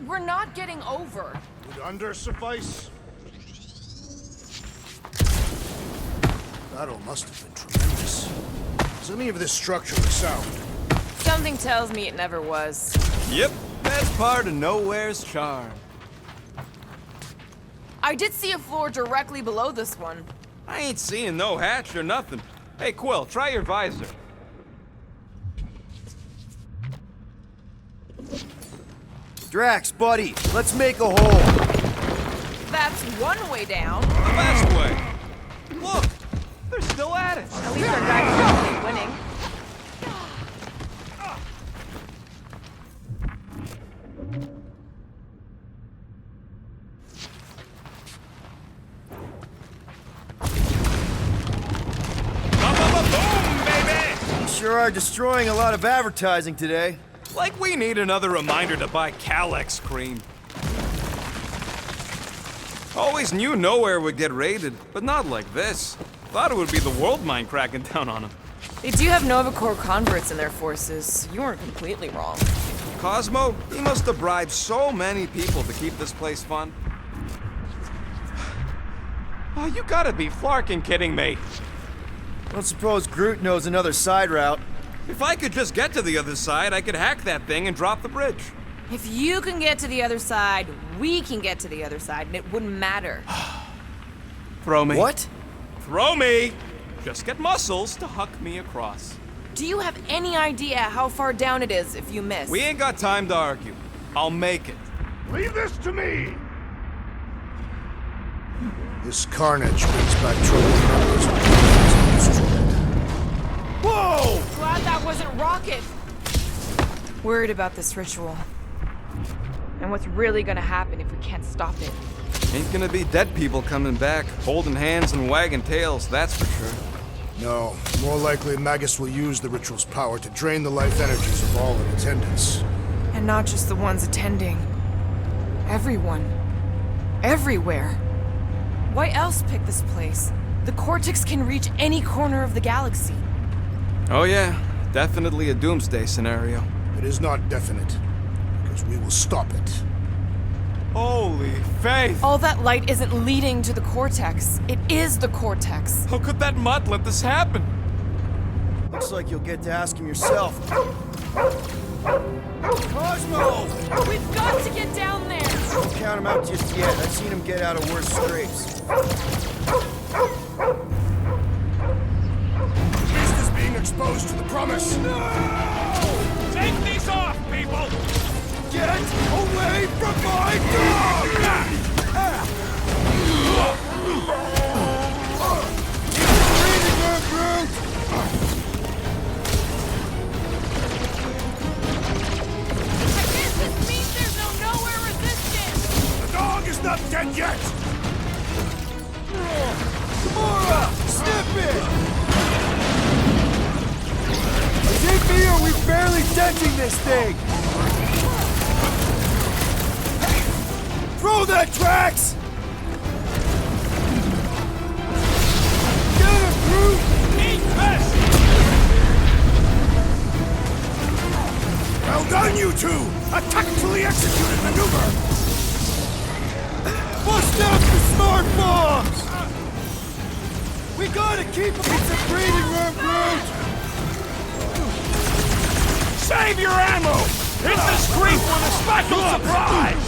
We're not getting over. Would under suffice? Battle must have been tremendous. Is any of this structurally sound? Something tells me it never was. Yep, that's part of Nowhere's charm. I did see a floor directly below this one. I ain't seeing no hatch or nothing. Hey, Quill, try your visor. Drax, buddy, let's make a hole. That's one way down. The best way. Look, they're still at it. At least our guy's probably winning. Boom, baby! You sure are destroying a lot of advertising today. Like we need another reminder to buy Calyx cream. Always knew Nowhere would get raided, but not like this. Thought it would be the world mind cracking down on them. They do have Nova Corps converts in their forces. You weren't completely wrong. Cosmo, he must have bribed so many people to keep this place fun. Oh, you gotta be flarking kidding me. Don't suppose Groot knows another side route. If I could just get to the other side, I could hack that thing and drop the bridge. If you can get to the other side, we can get to the other side, and it wouldn't matter. Throw me. What? Throw me! Just get muscles to huck me across. Do you have any idea how far down it is if you miss? We ain't got time to argue. I'll make it. Leave this to me! This carnage brings back troubled memories of the Whoa! Glad that wasn't Rocket. Worried about this ritual. And what's really gonna happen if we can't stop it. Ain't gonna be dead people coming back, holding hands and wagging tails, that's for sure. No, more likely Magus will use the ritual's power to drain the life energies of all in attendance. And not just the ones attending. Everyone. Everywhere. Why else pick this place? The Cortex can reach any corner of the galaxy. Oh yeah, definitely a doomsday scenario. It is not definite, because we will stop it. Holy faith! All that light isn't leading to the Cortex. It is the Cortex. How could that mutt let this happen? Looks like you'll get to ask him yourself. Cosmo! We've got to get down there! Don't count him out just yet. I've seen him get out of worse scrapes. Beast is being exposed to the promise! No! Take these off, people! Get away from my dog! I guess this means there's no nowhere resistance! The dog is not dead yet! Gamora! Snip it! Is it me or are we barely denting this thing? Throw that, Drax! Get him, Groot! Eat this! Well done, you two! A tactfully executed maneuver! Bust out the smart bombs! We gotta keep him. It's a breeding room, Groot! Save your ammo! Hit this creep with a special surprise!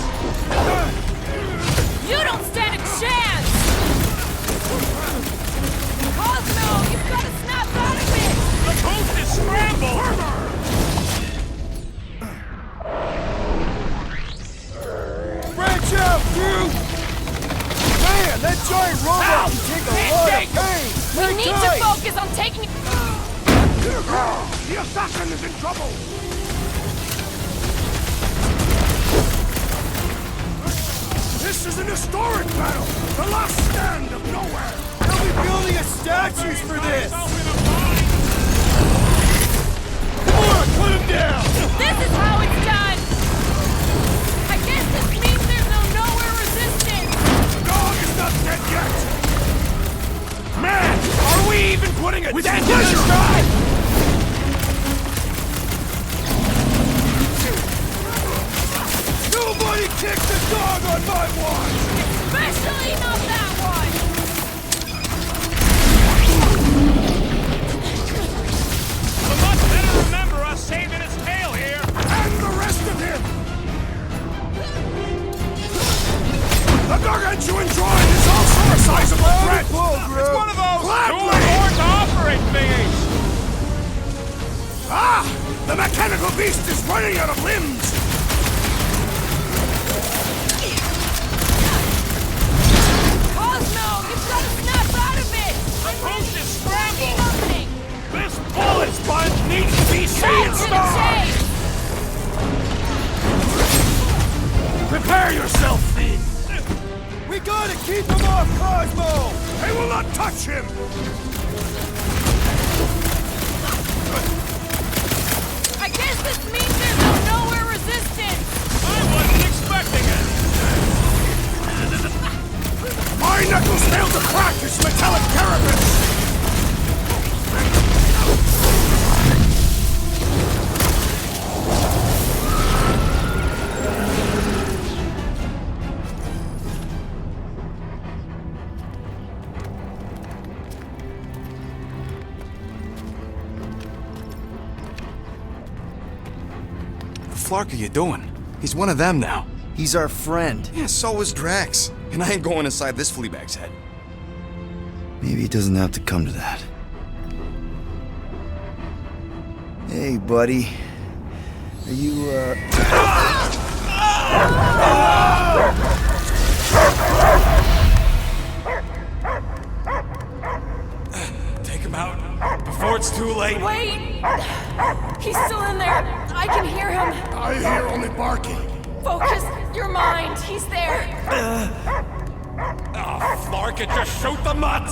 You don't stand a chance! Cosmo, you've got to snap out of it! The coast is scrambled! Branch out, Groot! Man, that giant robot can take a lot of pain! We Hang need to tight. focus on taking... The assassin is in trouble! This is an historic battle! The last stand of nowhere! They'll be building us statues for this! Come on, put him down! This is how it's done! I guess this means there's no nowhere resistance! The dog is not dead yet! Man, are we even putting a dent in this guy? Nobody kicks the dog on my watch! Especially not that one! The mutt better remember us saving his tail here! And the rest of him! The gargantuan droid is also a sizable threat! It's one of those dual-horn to operate thingies! Ah! The mechanical beast is running out of limbs! Cosmo, you've got to snap out of it! The coast is scrambled! Nothing! This bullet sponge needs to be Back to the sand-starved! chase! Prepare yourself, Finn! We gotta keep him off Cosmo! They will not touch him! I guess this means there's no nowhere resistance! I wasn't expecting it! My knuckles failed to crack its metallic carapace! The flark are you doing? He's one of them now. He's our friend. Yeah, so is Drax. And I ain't going inside this fleabag's head. Maybe it doesn't have to come to that. Hey, buddy. Are you, Take him out before it's too late. Wait! He's still in there. I can hear him. I hear only barking. Focus your mind. He's there. Oh, Flark, it just shoot the mutt!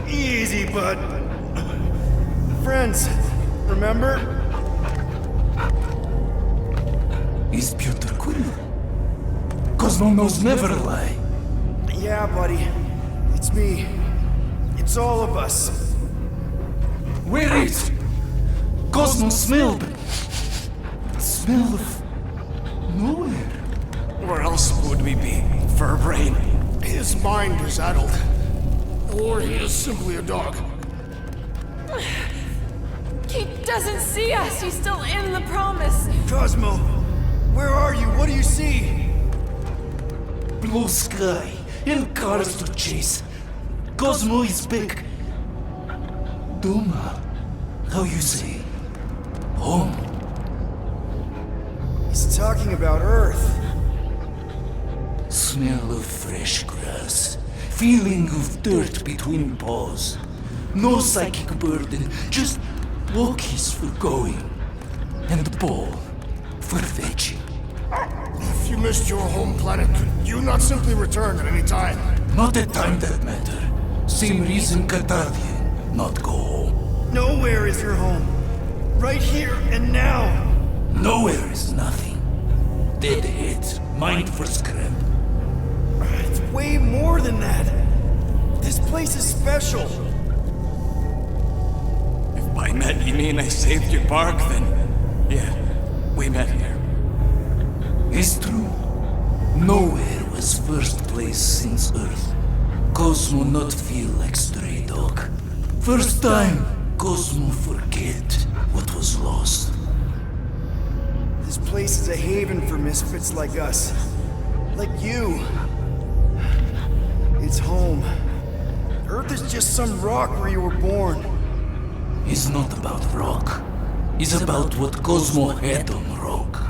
Easy, bud. Friends, remember? Is Peter Quill? Cosmo knows never lie. Yeah, buddy. It's me. It's all of us. Where is Cosmo smelled? Smell of nowhere. Where else would we be, Furbrain? His mind is addled. Or he is simply a dog. He doesn't see us. He's still in the promise. Cosmo, where are you? What do you see? Blue sky and cars to chase. Cosmo is back. Doma, how you say? Home. He's talking about Earth. Smell of fresh grass. Feeling of dirt between paws. No psychic burden, just walkies for going. And the ball for fetching. If you missed your home planet, could you not simply return at any time? Not a time that matter. Same reason Catadian not go home. Nowhere is your home. Right here and now. Nowhere is nothing. Dead heads, mind for scrap. It's way more than that. This place is special. If by met you mean I saved your bark, then yeah, we met here. It's true. Nowhere was first place since Earth. Cosmo not feel like stray dog. First time, Cosmo forget what was lost. This place is a haven for misfits like us. Like you. It's home. Earth is just some rock where you were born. It's not about rock. It's about what Cosmo had on rock.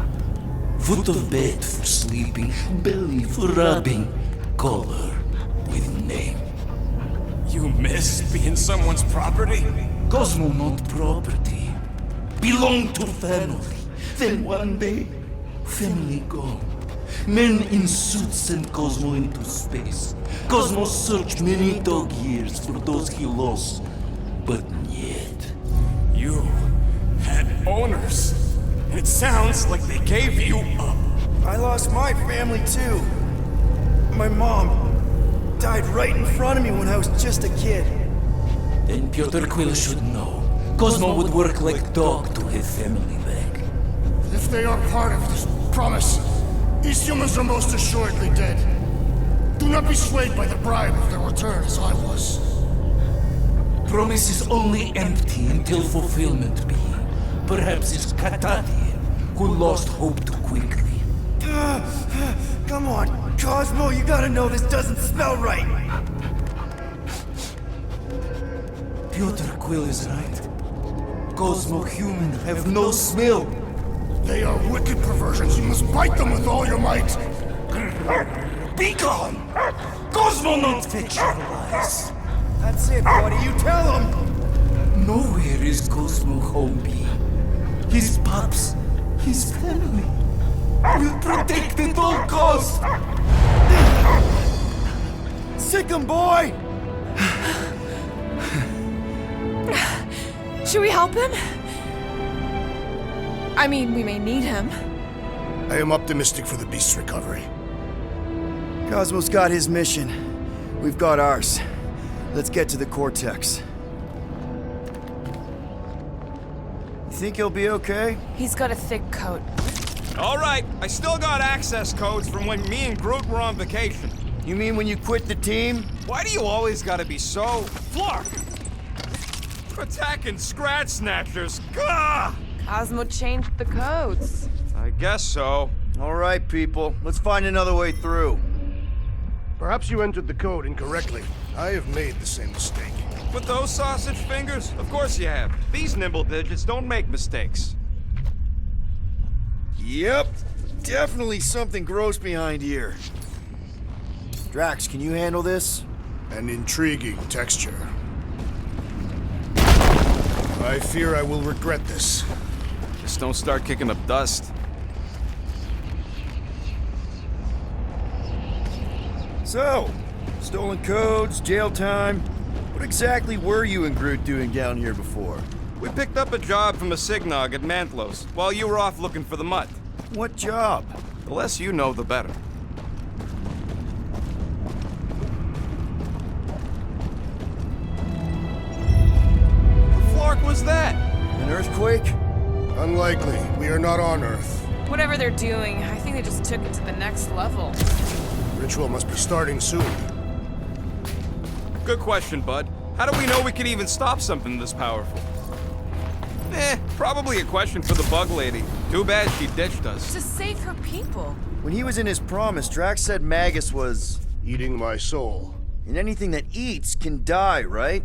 Foot of bed for sleeping, belly for rubbing, color with name. You miss being someone's property? Cosmo not property. Belong to family. Then one day, family gone. Men in suits send Cosmo into space. Cosmo searched many dog years for those he lost. But yet... You had owners. It sounds like they gave you up. I lost my family too. My mom died right in front of me when I was just a kid. Then Peter Quill should know. Cosmo would work like dog to have family back. If they are part of this promise, these humans are most assuredly dead. Do not be swayed by the bribe of their return as I was. Promise is only empty until fulfillment be. Perhaps it's Catadian who lost hope too quickly. Come on, Cosmo, you gotta know this doesn't smell right. Peter Quill is right. Cosmo human have no smell. They are wicked perversions. You must bite them with all your might. Be gone! Cosmo not fetch your lies. That's it, buddy. You tell him. Nowhere is Cosmo home be. His pups, his family, will protect at all costs. Sick 'em, boy! Should we help him? I mean, we may need him. I am optimistic for the beast's recovery. Cosmo's got his mission. We've got ours. Let's get to the Cortex. You think he'll be okay? He's got a thick coat. All right, I still got access codes from when me and Groot were on vacation. You mean when you quit the team? Why do you always gotta be so... Flark! Attacking Scratch Snatchers! Gah! Cosmo changed the codes. I guess so. All right, people. Let's find another way through. Perhaps you entered the code incorrectly. I have made the same mistake. With those sausage fingers? Of course you have. These nimble digits don't make mistakes. Yep, definitely something gross behind here. Drax, can you handle this? An intriguing texture. I fear I will regret this. Just don't start kicking up dust. So, stolen codes, jail time. What exactly were you and Groot doing down here before? We picked up a job from a Signog at Mantlos while you were off looking for the mutt. What job? The less you know, the better. What flark was that? An earthquake? Unlikely. We are not on Earth. Whatever they're doing, I think they just took it to the next level. Ritual must be starting soon. Good question, bud. How do we know we can even stop something this powerful? Probably a question for the bug lady. Too bad she ditched us. To save her people. When he was in his promise, Drax said Magus was... Eating my soul. And anything that eats can die, right?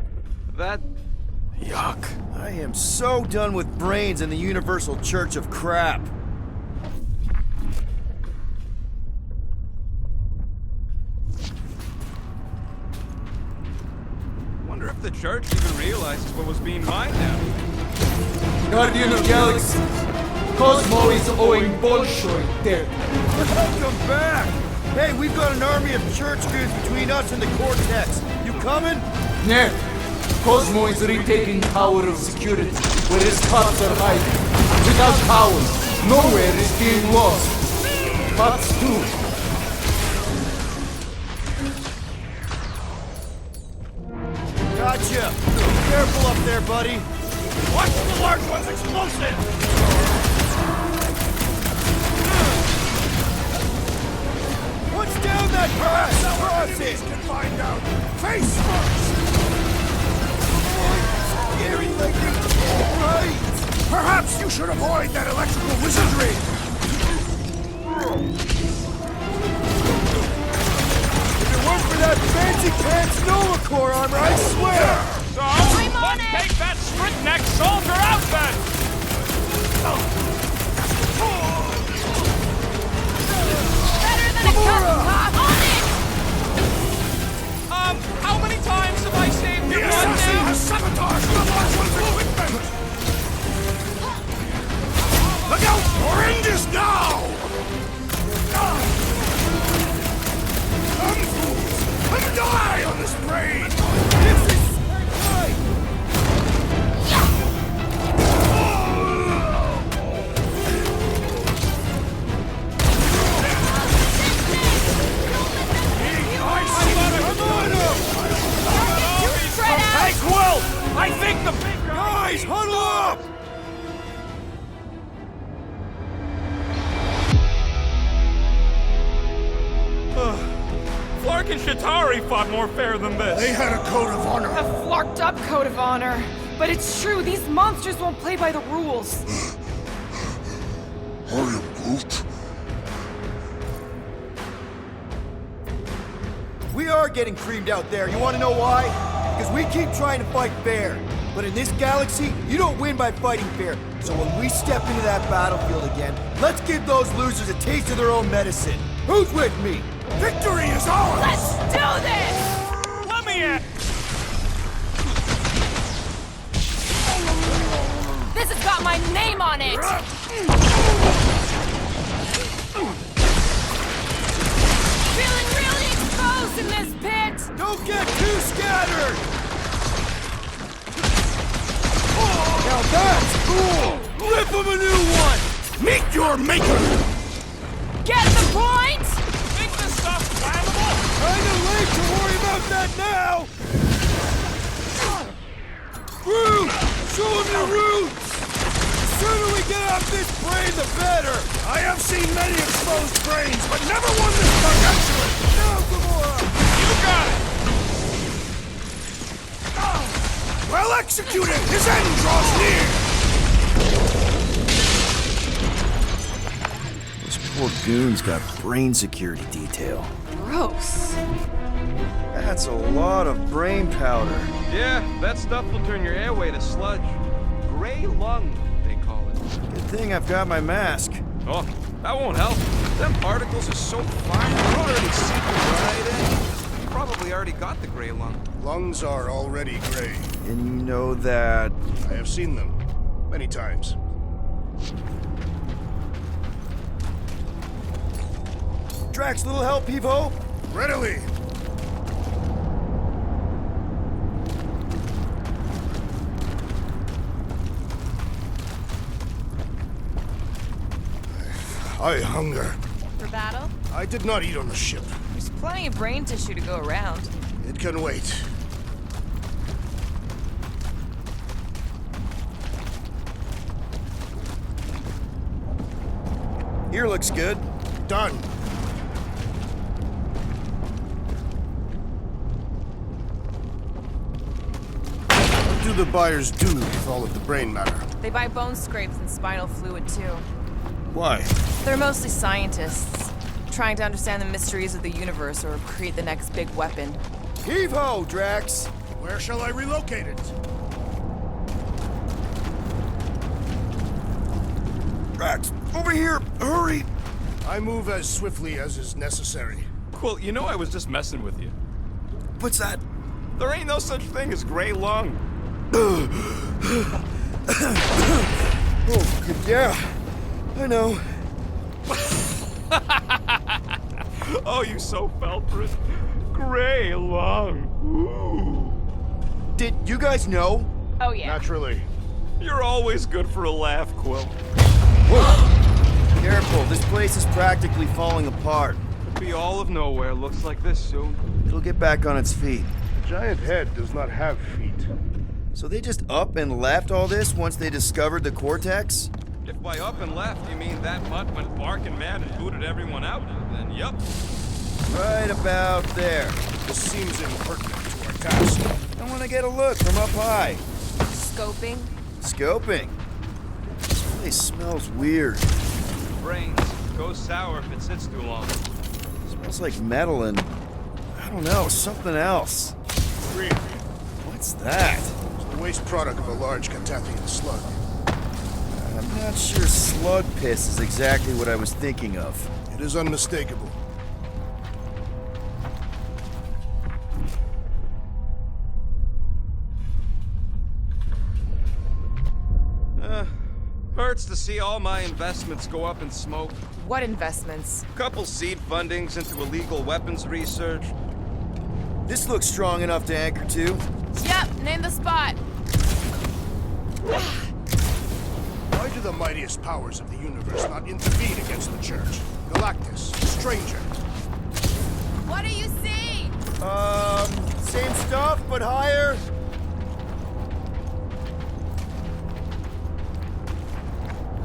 That... Yuck. I am so done with brains and the Universal Church of Crap. Wonder if the church even realizes what was being mined now. Guardian of Galaxy, Cosmo is owing Bolshoi debt. Welcome back! Hey, we've got an army of church goons between us and the Cortex. You coming? Нет, Cosmo is retaking Tower of Security, where his cops are hiding. Without power, nowhere is being lost. Cops too. Gotcha! Careful up there, buddy! Watch the large one's explosive! What's down that path? Our enemies can find out! Face first! Scary like this! Right! Perhaps you should avoid that electrical wizardry! If it weren't for that fancy pants Nova Corps armor, I swear! So, let's take that Sprit-neck soldier out then! Better than a cup pop on it! How many times have I saved The you? assassin has sabotaged the large one's equipment! Look out! Your end is now! Come, fools! Come die on this brain! This is right! Hey, Quill! I think the big Guys, huddle up! Flark and Shatari fought more fair than this. They had a code of honor. A flarked up code of honor. But it's true, these monsters won't play by the rules. I am Groot. We are getting creamed out there. You want to know why? Because we keep trying to fight fair. But in this galaxy, you don't win by fighting fair. So when we step into that battlefield again, let's give those losers a taste of their own medicine. Who's with me? Victory is ours! Let's do this! Let me in! This has got my name on it! Feeling really exposed in this pit! Don't get too scattered! Now that's cool! Rip him a new one! Meet your maker! Get the point? Think this stuff's flammable? Kinda late to worry about that now! Groot! Show him your roots! The sooner we get off this brain, the better! I have seen many exposed brains, but never one this gargantuan! Now, Gamora! You got it! Well executed! His end draws near! Those poor goons got brain security detail. Gross. That's a lot of brain powder. Yeah, that stuff will turn your airway to sludge. Gray lung, they call it. Good thing I've got my mask. Oh, that won't help. Them particles are so fine, they're already seeping right in. You probably already got the gray lung. Lungs are already gray. And you know that... I have seen them many times. Drax, little help, Pivo? Readily! I hunger. For battle? I did not eat on the ship. There's plenty of brain tissue to go around. It can wait. Here looks good. Done. What do the buyers do with all of the brain matter? They buy bone scrapes and spinal fluid too. Why? They're mostly scientists, trying to understand the mysteries of the universe or create the next big weapon. Heave-ho, Drax! Where shall I relocate it? Drax, over here! Hurry! I move as swiftly as is necessary. Quill, you know I was just messing with you. What's that? There ain't no such thing as gray lung. Oh, yeah. I know. Oh, you so fell for it. Gray lung. Ooh. Did you guys know? Oh yeah. Naturally. You're always good for a laugh, Quill. Careful, this place is practically falling apart. Could be all of nowhere looks like this soon. It'll get back on its feet. The giant head does not have feet. So they just up and left all this once they discovered the Cortex? If by up and left you mean that mutt went barking mad and booted everyone out, then yup. Right about there. This seems impertinent to our task. I want to get a look from up high. Scoping? Scoping. This place smells weird. Brains. Goes sour if it sits too long. Smells like metal and, I don't know, something else. Green. What's that? It's the waste product of a large Catathian slug. I'm not sure slug piss is exactly what I was thinking of. It is unmistakable. Hurts to see all my investments go up in smoke. What investments? Couple seed fundings into illegal weapons research. This looks strong enough to anchor to. Yep, name the spot. Why do the mightiest powers of the universe not intervene against the Church? Galactus, Stranger. What do you see? Same stuff, but higher.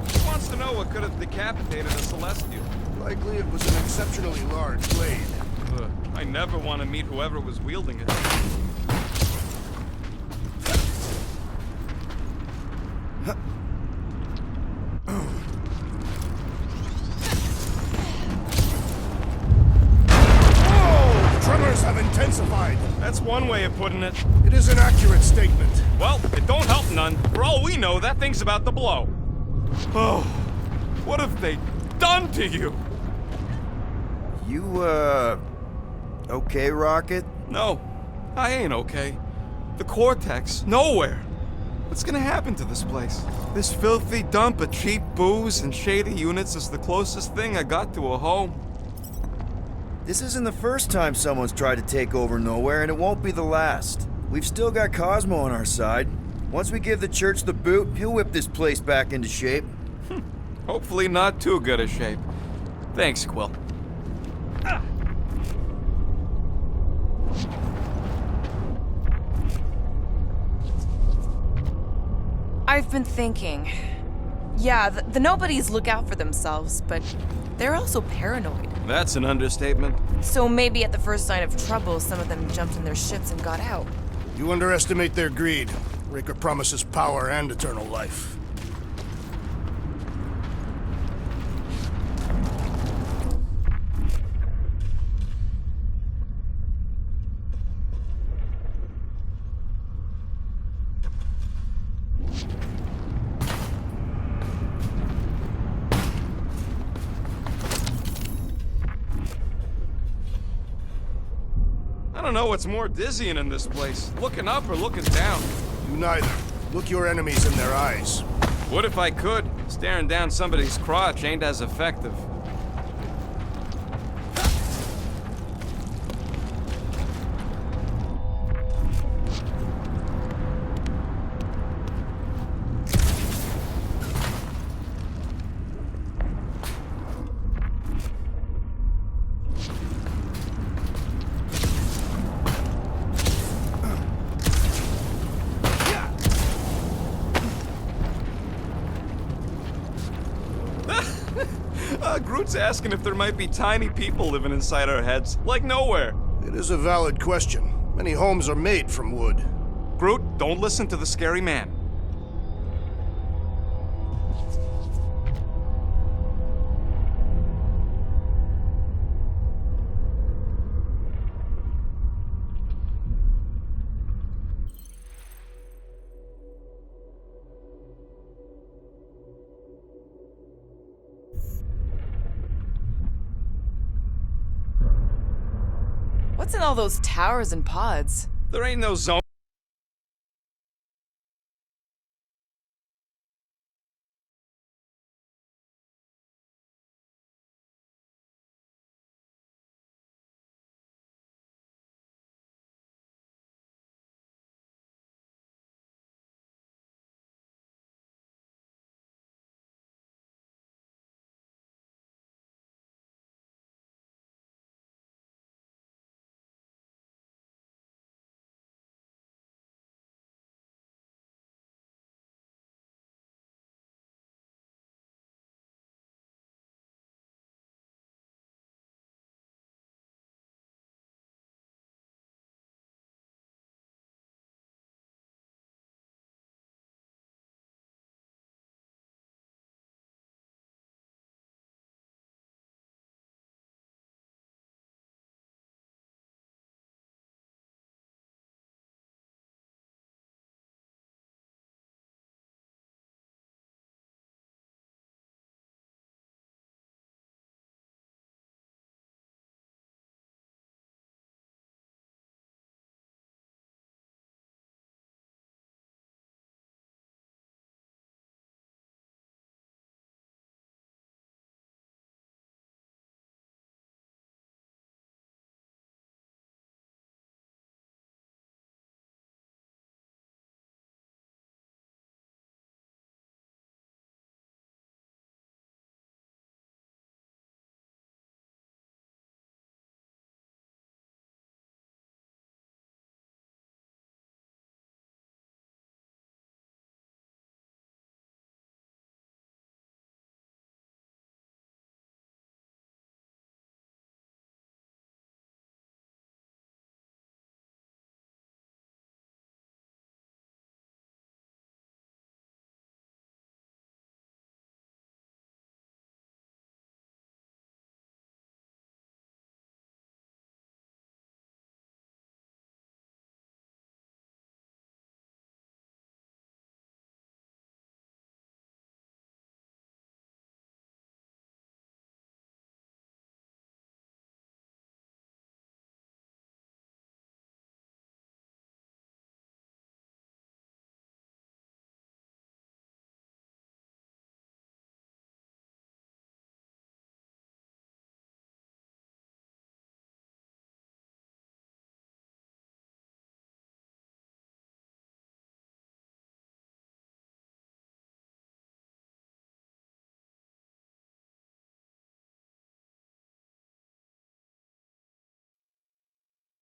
Who wants to know what could have decapitated a Celestial? Likely it was an exceptionally large blade. I never want to meet whoever was wielding it. Tremors have intensified. That's one way of putting it. It is an accurate statement. Well, it don't help none. For all we know, that thing's about to blow. Oh, what have they done to you? You, okay, Rocket? No, I ain't okay. The Cortex, nowhere. What's gonna happen to this place? This filthy dump of cheap booze and shady units is the closest thing I got to a home. This isn't the first time someone's tried to take over Nowhere, and it won't be the last. We've still got Cosmo on our side. Once we give the Church the boot, he'll whip this place back into shape. Hopefully not too good a shape. Thanks, Quill. I've been thinking. Yeah, the nobodies look out for themselves, but they're also paranoid. That's an understatement. So maybe at the first sign of trouble, some of them jumped in their ships and got out. You underestimate their greed. Raker promises power and eternal life. don't know what's more dizzying in this place, looking up or looking down. Do neither. Look your enemies in their eyes. What if I could? Staring down somebody's crotch ain't as effective. Groot's asking if there might be tiny people living inside our heads, like nowhere. It is a valid question. Many homes are made from wood. Groot, don't listen to the scary man. What's in all those towers and pods? There ain't no zone.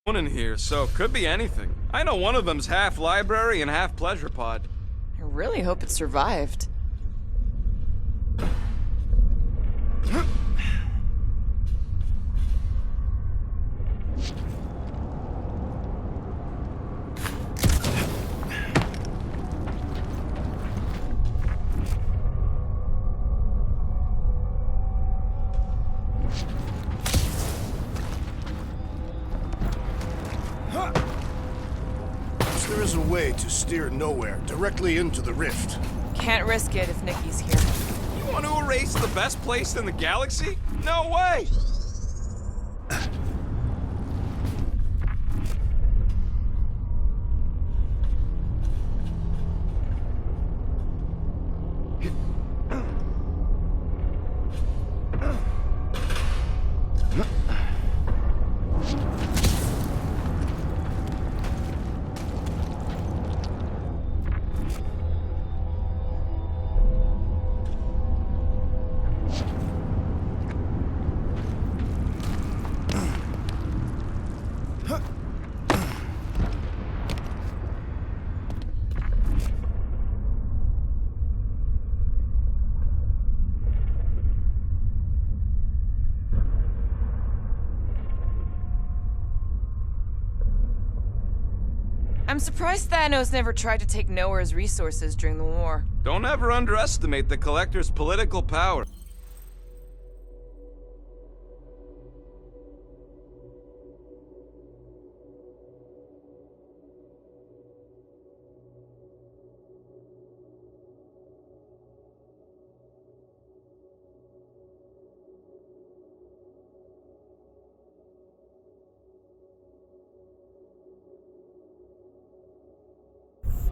In here, so could be anything. I know one of them's half library and half pleasure pod. I really hope it survived. There is a way to steer nowhere, directly into the rift. Can't risk it if Nikki's here. You want to erase the best place in the galaxy? No way! I'm surprised Thanos never tried to take Nowhere's resources during the war. Don't ever underestimate the Collector's political power.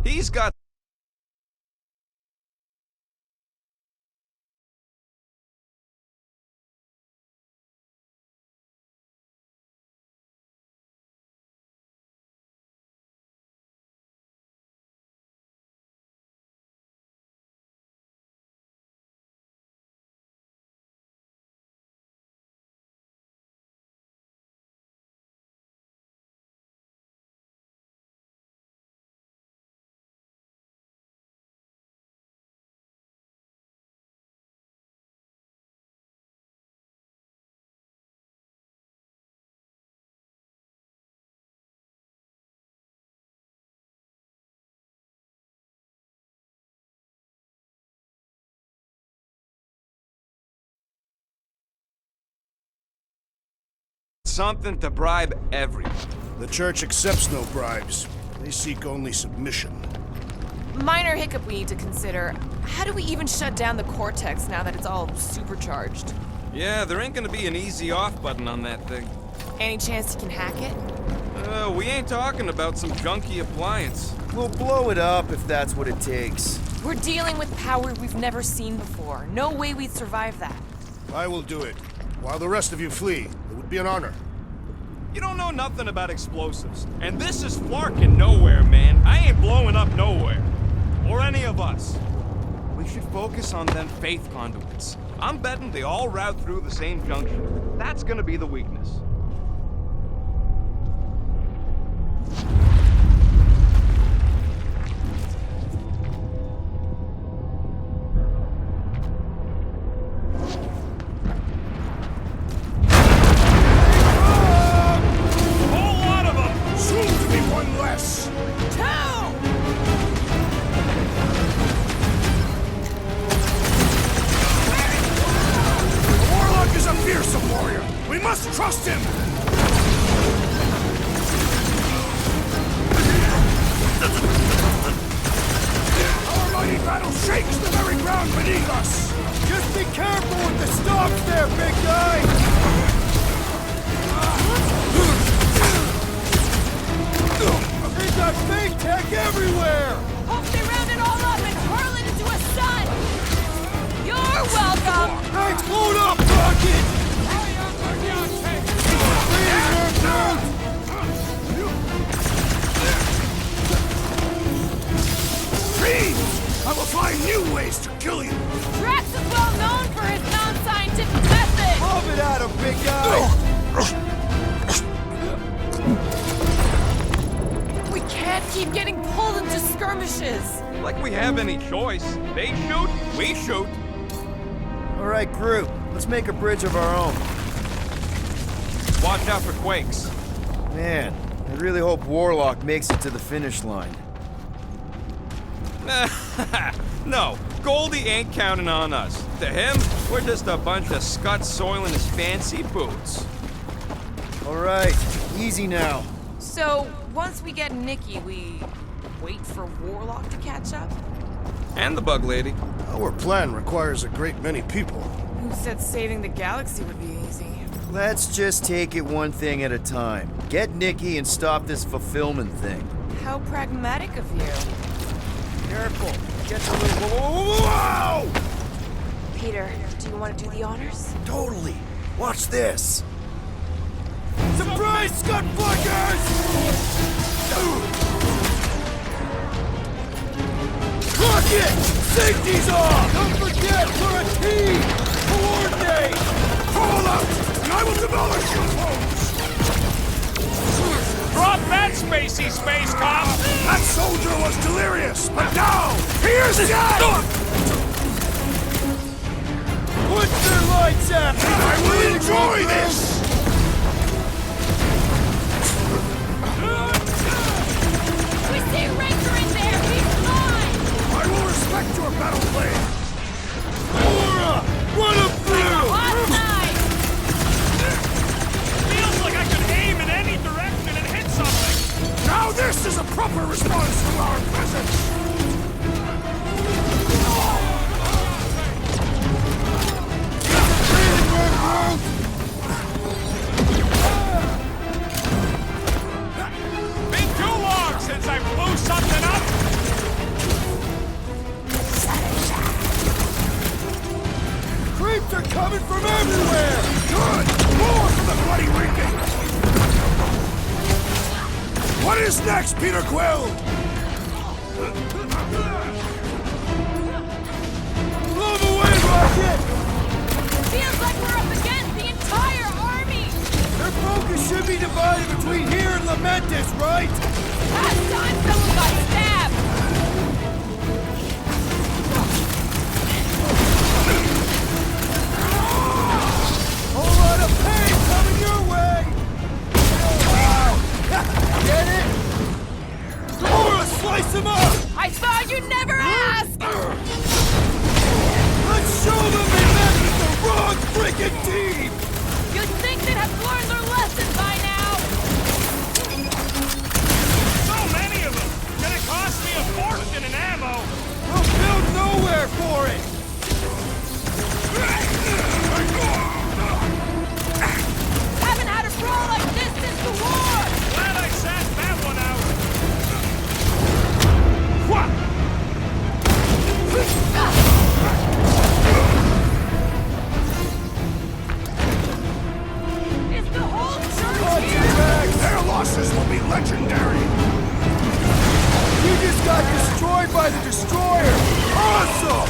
He's got something to bribe everyone. The Church accepts no bribes. They seek only submission. Minor hiccup we need to consider. How do we even shut down the Cortex now that it's all supercharged? Yeah, there ain't gonna be an easy off button on that thing. Any chance you can hack it? We ain't talking about some junky appliance. We'll blow it up if that's what it takes. We're dealing with power we've never seen before. No way we'd survive that. I will do it. While the rest of you flee, it would be an honor. You don't know nothing about explosives. And this is flarkin' nowhere, man. I ain't blowing up nowhere. Or any of us. We should focus on them faith conduits. I'm betting they all route through the same junction. That's gonna be the weakness. Trust him! Our mighty battle shakes the very ground beneath us! Just be careful with the stalks there, big guy! They got fake tech everywhere! Hope they round it all up and hurl it into a sun! You're welcome! Thanks, load up, Rocket! I will find new ways to kill you! Drax is well known for his non-scientific methods! Lob it at him, big guy! We can't keep getting pulled into skirmishes! Like we have any choice. They shoot, we shoot. All right, group. Let's make a bridge of our own. Watch out for quakes. Man, I really hope Warlock makes it to the finish line. No, Goldie ain't counting on us. To him, we're just a bunch of scuts soiling his fancy boots. All right, easy now. So, once we get Nikki, we wait for Warlock to catch up? And the Bug Lady. Our plan requires a great many people. Who said saving the galaxy would be easy? Let's just take it one thing at a time. Get Nikki and stop this fulfillment thing. How pragmatic of you. Careful. Get a little... Whoa! Peter, do you want to do the honors? Totally. Watch this. Surprise, Scudflankers! Rocket! Safety's off! Don't forget, we're a team! Coordinate! Fall out, and I will demolish your foes! Drop that spacey space cop! That soldier was delirious, but now, here's death! Put their lights out! I will enjoy this! We is next, Peter Quill? Move away, Rocket! Feels like we're up against the entire army! Their focus should be divided between here and Lamentis, right? Last time someone got stabbed! Whole lot of pain coming your way! Wow! Get it? Gamora, slice him up! I thought you'd never ask! Let's show them they met with the wrong freaking team! You'd think they'd have learned their lesson by now! So many of them! Gonna cost me a fortune in ammo! We'll build nowhere for it! Haven't had a brawl like this since the war! Glad I sat that one out! Is the whole church here? Their losses will be legendary. You just got destroyed by the Destroyer! Awesome!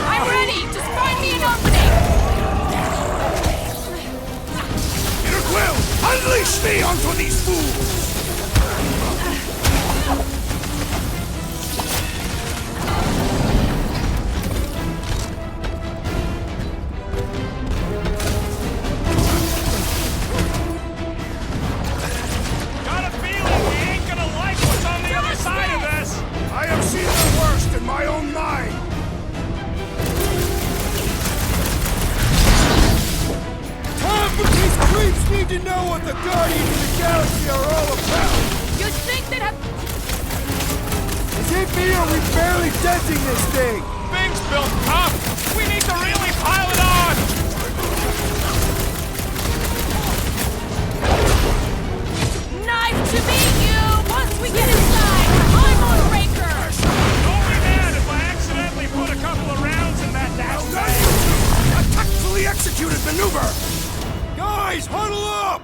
I'm ready! Just find me an opening! Peter Quill, unleash me onto these fools! Got a feeling we ain't gonna like what's on the other side of this! I have seen the worst in my own mind. Time for these creeps need to know what the Guardians of the Galaxy are all about! You'd think they'd have... Is it me or are we barely denting this thing? Things built up! We need to really pile it on! Nice to meet you! Once we get inside, I'm on Raker! Don't be mad if I accidentally put a couple of rounds in that dash bag! A tactfully executed maneuver! Guys, huddle up!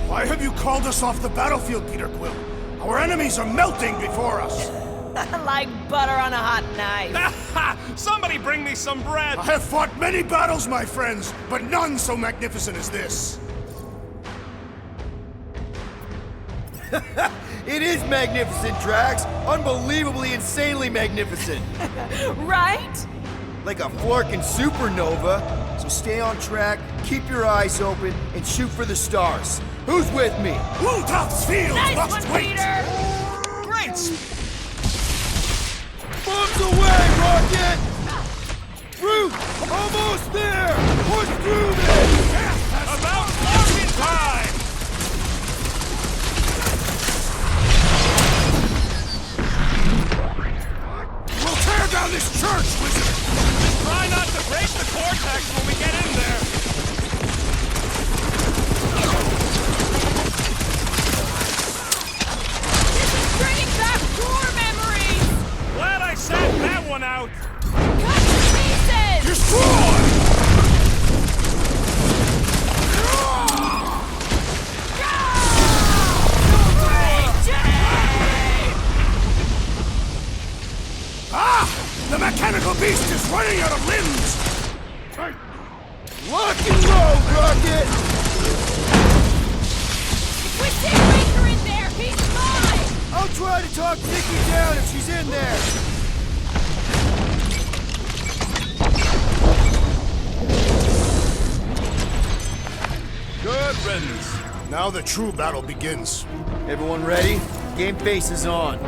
Why have you called us off the battlefield, Peter Quill? Our enemies are melting before us. Like butter on a hot knife. Somebody bring me some bread! I have fought many battles, my friends, but none so magnificent as this. It is magnificent, Drax! Unbelievably, insanely magnificent! Right? Like a flirking supernova. So stay on track, keep your eyes open, and shoot for the stars. Who's with me? Wultop's field Nice must one, wait! Peter! Great! Bombs away, Rocket! Root! Almost there! Push through this! About fucking time! We'll tear down this church, wizard! Just try not to break the cortex when we get in there! This is bringing back war memories! Glad I sat that one out! Cut to pieces! Destroy! Ah! The mechanical beast is running out of limbs! Lock and load, Rocket! If we see Raker in there, he's mine! I'll try to talk Nikki down if she's in there. Good riddance. Now the true battle begins. Everyone ready? Game face is on.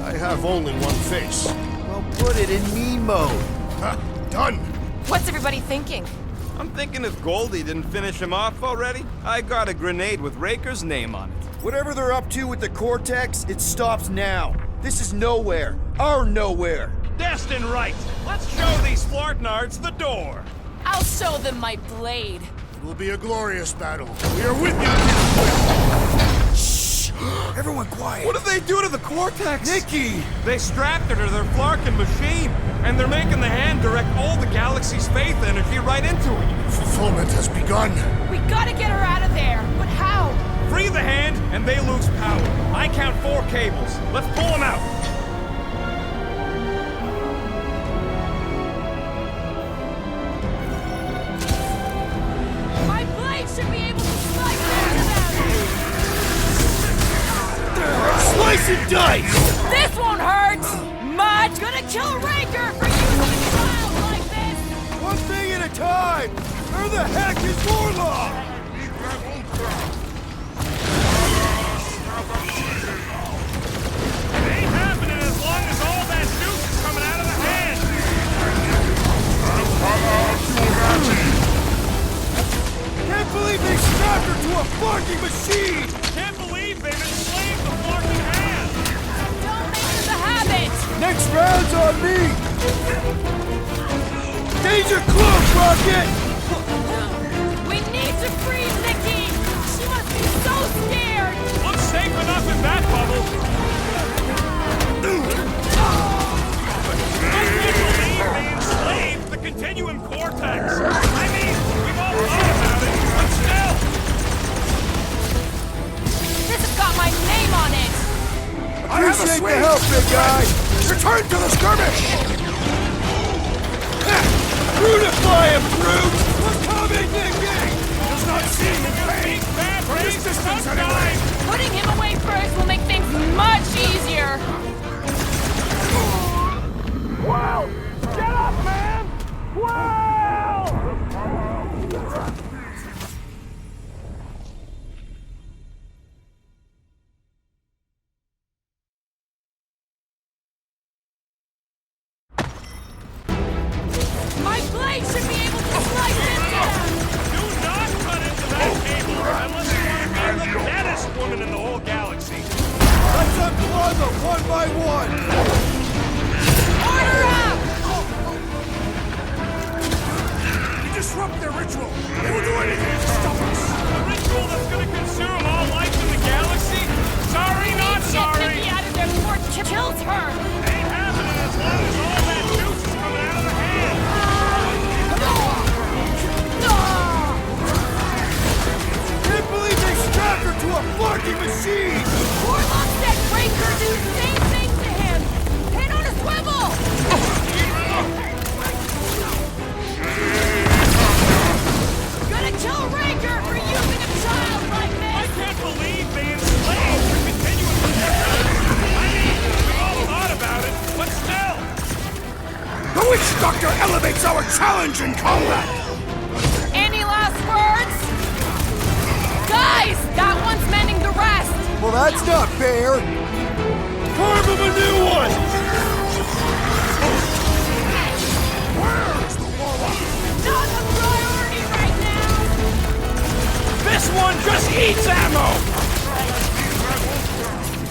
I have only one face. Well, put it in me mode. Ha! Done! What's everybody thinking? I'm thinking if Goldie didn't finish him off already, I got a grenade with Raker's name on it. Whatever they're up to with the Cortex, it stops now. This is nowhere. Our nowhere. Destined right! Let's show these Flartnards the door! I'll show them my blade. It will be a glorious battle. We are with you, Peter Quill. Shh! Everyone quiet. What did they do to the Cortex? Nikki! They strapped her to their Flarkin machine, and they're making the hand direct all the galaxy's faith energy right into it. Fulfillment has begun. We gotta get her out of there, but how? Free the hand, and they lose power. I count 4 cables. Let's pull them out. My blade should be able to slice into them! Slice and dice! This won't hurt! Much! Gonna kill Raker for using a child like this! One thing at a time! Where the heck is Warlock? It ain't happening as long as all that juice is coming out of the hand. Can't believe they strapped her to a fucking machine! Can't believe they've enslaved the fucking hand. Don't make it a habit! Next round's on me! Danger close, Rocket! We need to free Nikki! She must be so scared! Looks safe enough in that bubble. I can't believe they enslaved the Continuum Cortex. I mean, we've all thought about it, but still. This has got my name on it! I appreciate the help, big guy! Return to the skirmish! Brutify him, brute! We're coming, Nikki! Does not seem to big bad race distance anyway. Putting him away first will make things much easier! Wow! Get up, man! Wow! My blade should be able to slice into them! Do not cut into that cable unless you want to be the deadest woman in the whole galaxy. Let's unplug them one by one! Order up! You disrupt their ritual. They will do anything to stop us. A ritual that's going to consume all life in the galaxy? Sorry, not Get sorry. Nikki out of there before it kills her! Ain't happening as long as all that juice is coming out of the hand. Can't believe they strapped her to a fucking machine! Warlock said Raker do the same thing to him! Head on a swivel! Gonna kill Raker for using a child like I this! can't believe they enslaved the Continuum Cortex. I mean, we've all thought about it, but still. The Witch Doctor elevates our challenge in combat! Any last words? Guys, that one's mending the rest! Well, that's not fair! Carve him a new one! Where's the Warlock? Not a priority right now! This one just eats ammo!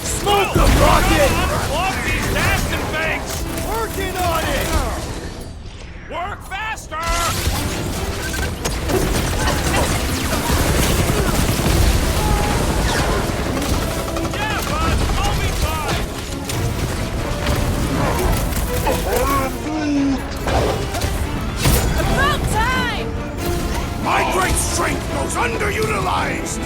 Smoke them, Rocket! Unplug these nasty things! Working on it! Work faster! Yeah, bud, I'll be fine! About time! My great strength goes underutilized!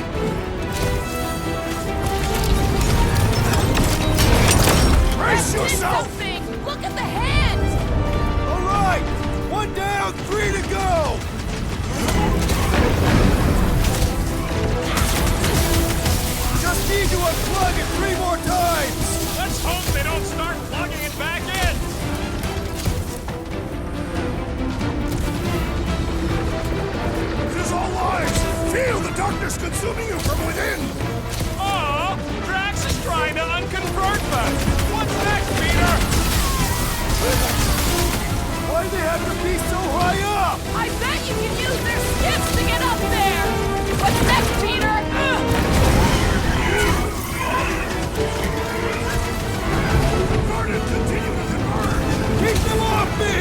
Brace Did yourself! something! Look at the hand! All right! One down, 3 to go! Just need to unplug it 3 more times! Let's hope they don't start plugging it back in! It is all lies! Feel the darkness consuming you from within! Oh, Drax is trying to unconvert them! What's next, Peter? Why'd they have to be so high up? I bet you can use their skips to get up there! What's next, Peter? Garnet, continue to convert! Keep them off me!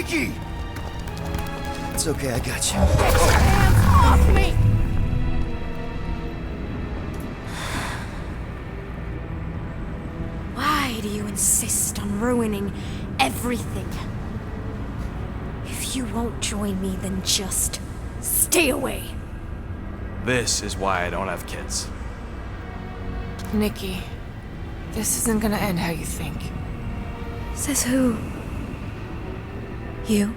Nikki! It's okay, I got you. Get your hands off me! Why do you insist on ruining everything? If you won't join me, then just stay away. This is why I don't have kids. Nikki, this isn't gonna end how you think. Says who? You?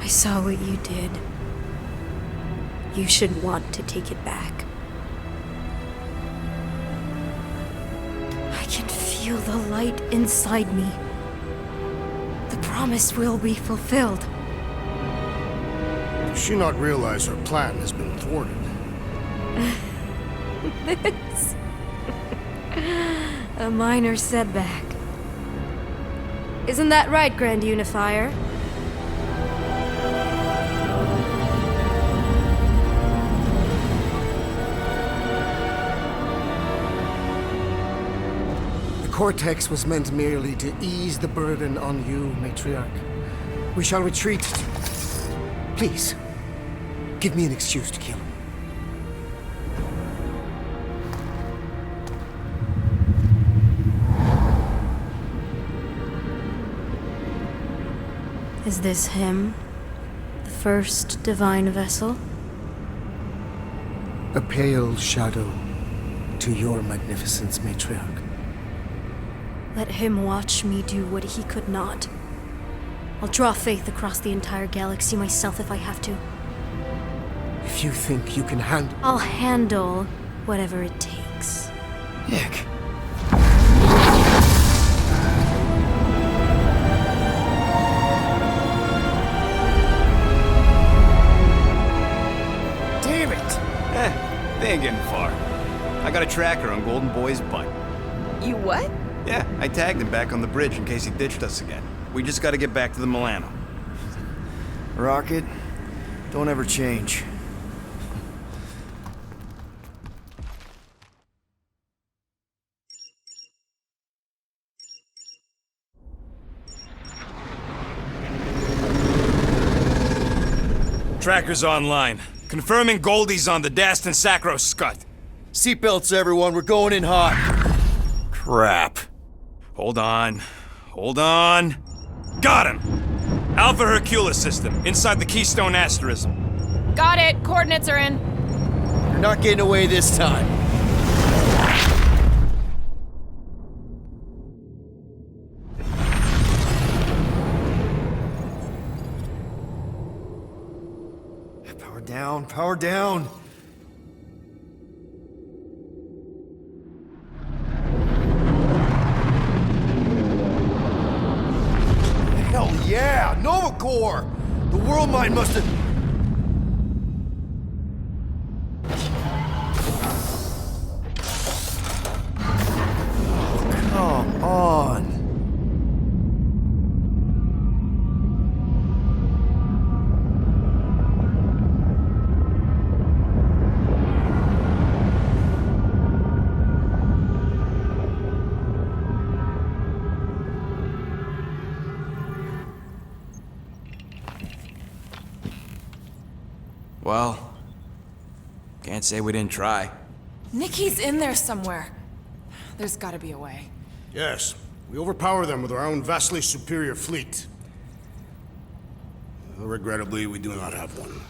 I saw what you did. You should want to take it back. I can feel the light inside me. The promise will be fulfilled. Does she not realize her plan has been thwarted? This. A minor setback. Isn't that right, Grand Unifier? The Cortex was meant merely to ease the burden on you, Matriarch. We shall retreat. Please, give me an excuse to kill him. Is this him? The first divine vessel? A pale shadow to your magnificence, Matriarch. Let him watch me do what he could not. I'll draw faith across the entire galaxy myself if I have to. If you think you can handle... I'll handle whatever it takes. Nick. Damn it! They ain't getting far. I got a tracker on Golden Boy's butt. You what? Yeah, I tagged him back on the bridge in case he ditched us again. We just gotta get back to the Milano. Rocket, don't ever change. Tracker's online. Confirming Goldie's on the Dastan Sacro Scut. Seatbelts, everyone, we're going in hot. Crap. Hold on. Hold on. Got him! Alpha Hercules system, inside the Keystone Asterism. Got it. Coordinates are in. You're not getting away this time. Power down, power down. Hell yeah! Nova Corps! The World Mine must have... Come on! Well, can't say we didn't try. Nikki's in there somewhere. There's gotta be a way. Yes, we overpower them with our own vastly superior fleet. Regrettably, we do not have one.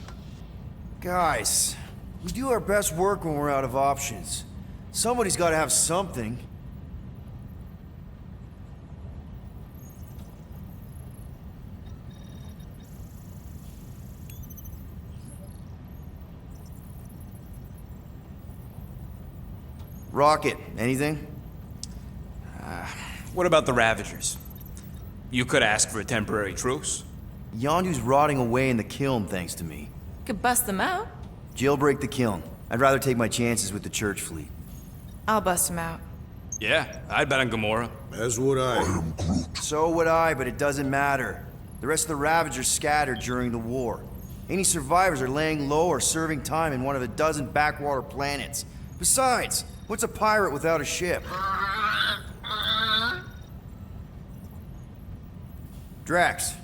Guys, we do our best work when we're out of options. Somebody's got to have something. Rocket, anything? What about the Ravagers? You could ask for a temporary truce. Yondu's rotting away in the kiln thanks to me. Could bust them out. Jailbreak the kiln. I'd rather take my chances with the church fleet. I'll bust them out. Yeah, I'd bet on Gamora. As would I. So would I, but it doesn't matter. The rest of the Ravagers scattered during the war. Any survivors are laying low or serving time in one of a dozen backwater planets. Besides, what's a pirate without a ship? Drax.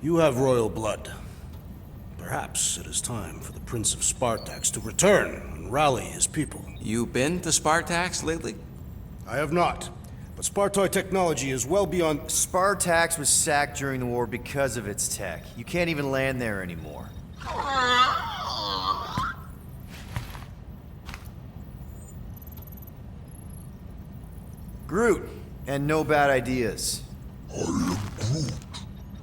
You have royal blood. Perhaps it is time for the Prince of Spartax to return and rally his people. You been to Spartax lately? I have not, but Spartoid technology is well beyond... Spartax was sacked during the war because of its tech. You can't even land there anymore. Groot, and no bad ideas.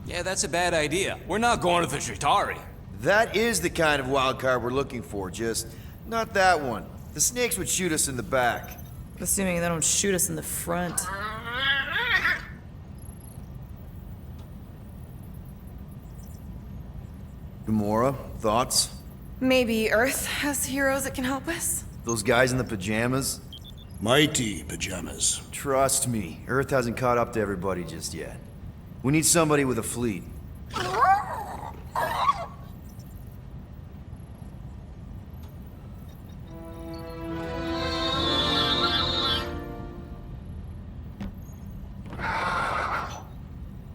Yeah, that's a bad idea. We're not going to the Chitauri. That is the kind of wild card we're looking for, just not that one. The snakes would shoot us in the back. Assuming they don't shoot us in the front. Gamora, thoughts? Maybe Earth has heroes that can help us? Those guys in the pajamas? Mighty pajamas. Trust me, Earth hasn't caught up to everybody just yet. We need somebody with a fleet.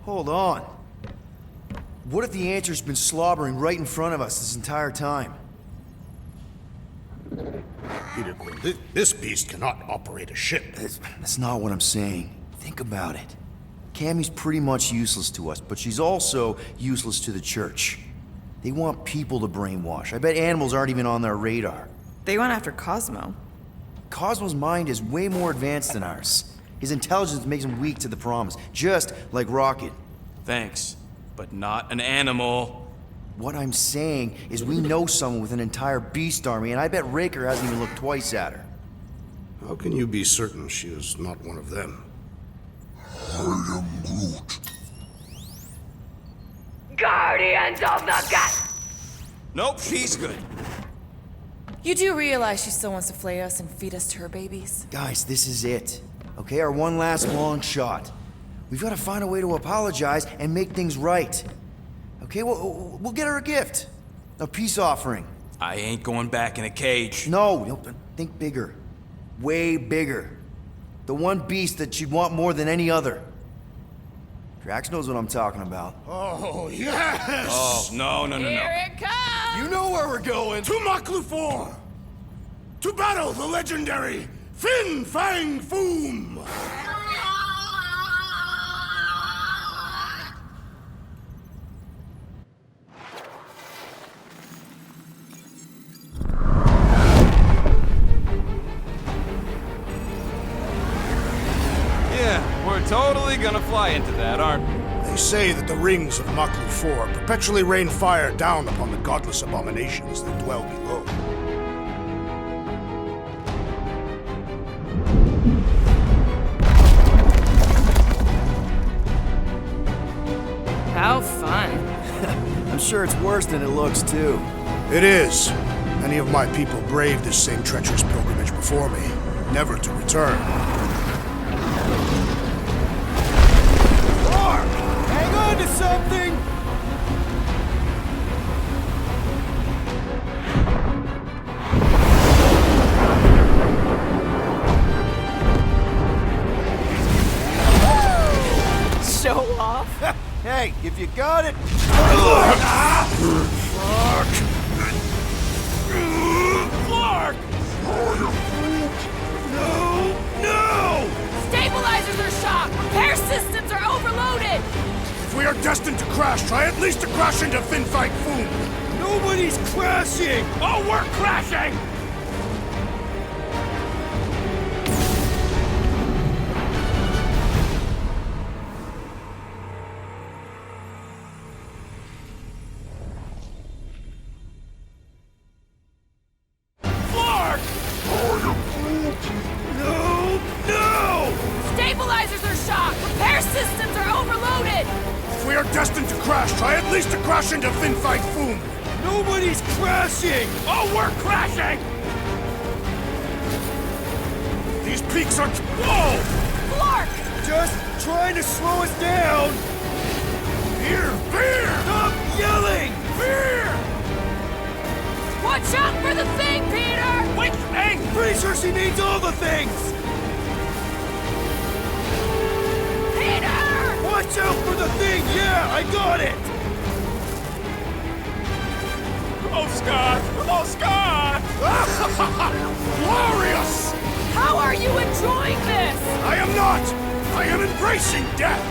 Hold on. What if the Answer's been slobbering right in front of us this entire time? Peter Quill, this beast cannot operate a ship. That's not what I'm saying. Think about it. Cammy's pretty much useless to us, but she's also useless to the Church. They want people to brainwash. I bet animals aren't even on their radar. They went after Cosmo. Cosmo's mind is way more advanced than ours. His intelligence makes him weak to the promise, just like Rocket. Thanks, but not an animal. What I'm saying is we know someone with an entire beast army, and I bet Raker hasn't even looked twice at her. How can you be certain she is not one of them? I am Groot. Guardians of the Galaxy. Nope, she's good. You do realize she still wants to flay us and feed us to her babies? Guys, this is it. Okay, our one last long shot. We've got to find a way to apologize and make things right. Okay, we'll get her a gift. A peace offering. I ain't going back in a cage. No, think bigger. Way bigger. The one beast that she'd want more than any other. Drax knows what I'm talking about. Oh, yes! Oh, no. Here it comes! You know where we're going! To Maklufor! To battle the legendary Fin Fang Foom! Yeah, we're totally gonna fly into that, aren't we? They say that the rings of Maklufor perpetually rain fire down upon the godless abominations that dwell below. How fun. I'm sure it's worse than it looks, too. It is. Many of my people braved this same treacherous pilgrimage before me, never to return. Hang on to something! Show off. Hey, if you got it... Clark! No! Stabilizers are shot! Repair systems are overloaded! If we are destined to crash, try at least to crash into Fin Fang Foom! Nobody's crashing! Oh, we're crashing! Clark! No! Stabilizers are shot! Repair systems are overloaded! If we are destined to crash, try at least to crash into Fin Fang Foom! Nobody's crashing! Oh, we're crashing! These peaks are... Whoa! Clark! Just trying to slow us down! Fear! Fear! Stop yelling! Fear! Watch out for the thing, Peter! Which thing? Pretty sure she needs all the things! Watch out for the thing! Yeah, I got it! Oh, Scott! Oh, Scott! Glorious! How are you enjoying this? I am not! I am embracing death!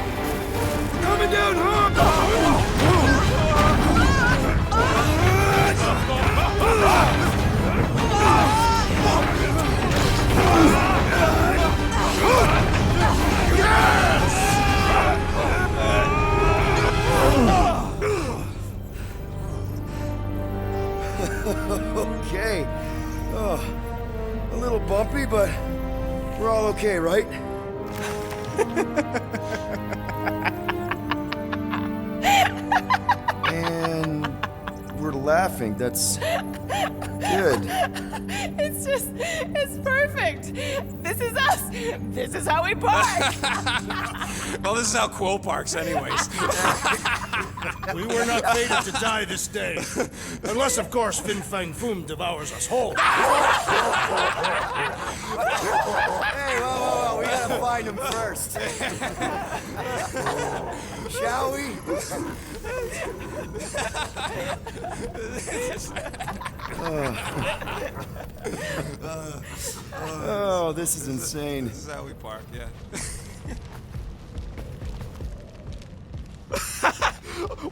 Coming down hard! Okay. Oh, a little bumpy, but we're all okay, right? And we're laughing. That's good. It's perfect. This is us. This is how we park. Well, this is how Quill parks, anyways. We were not fated to die this day. Unless, of course, Fin Fang Foom devours us whole. Hey, whoa, we gotta find him first. Shall we? Oh, this is insane. This is how we park, yeah.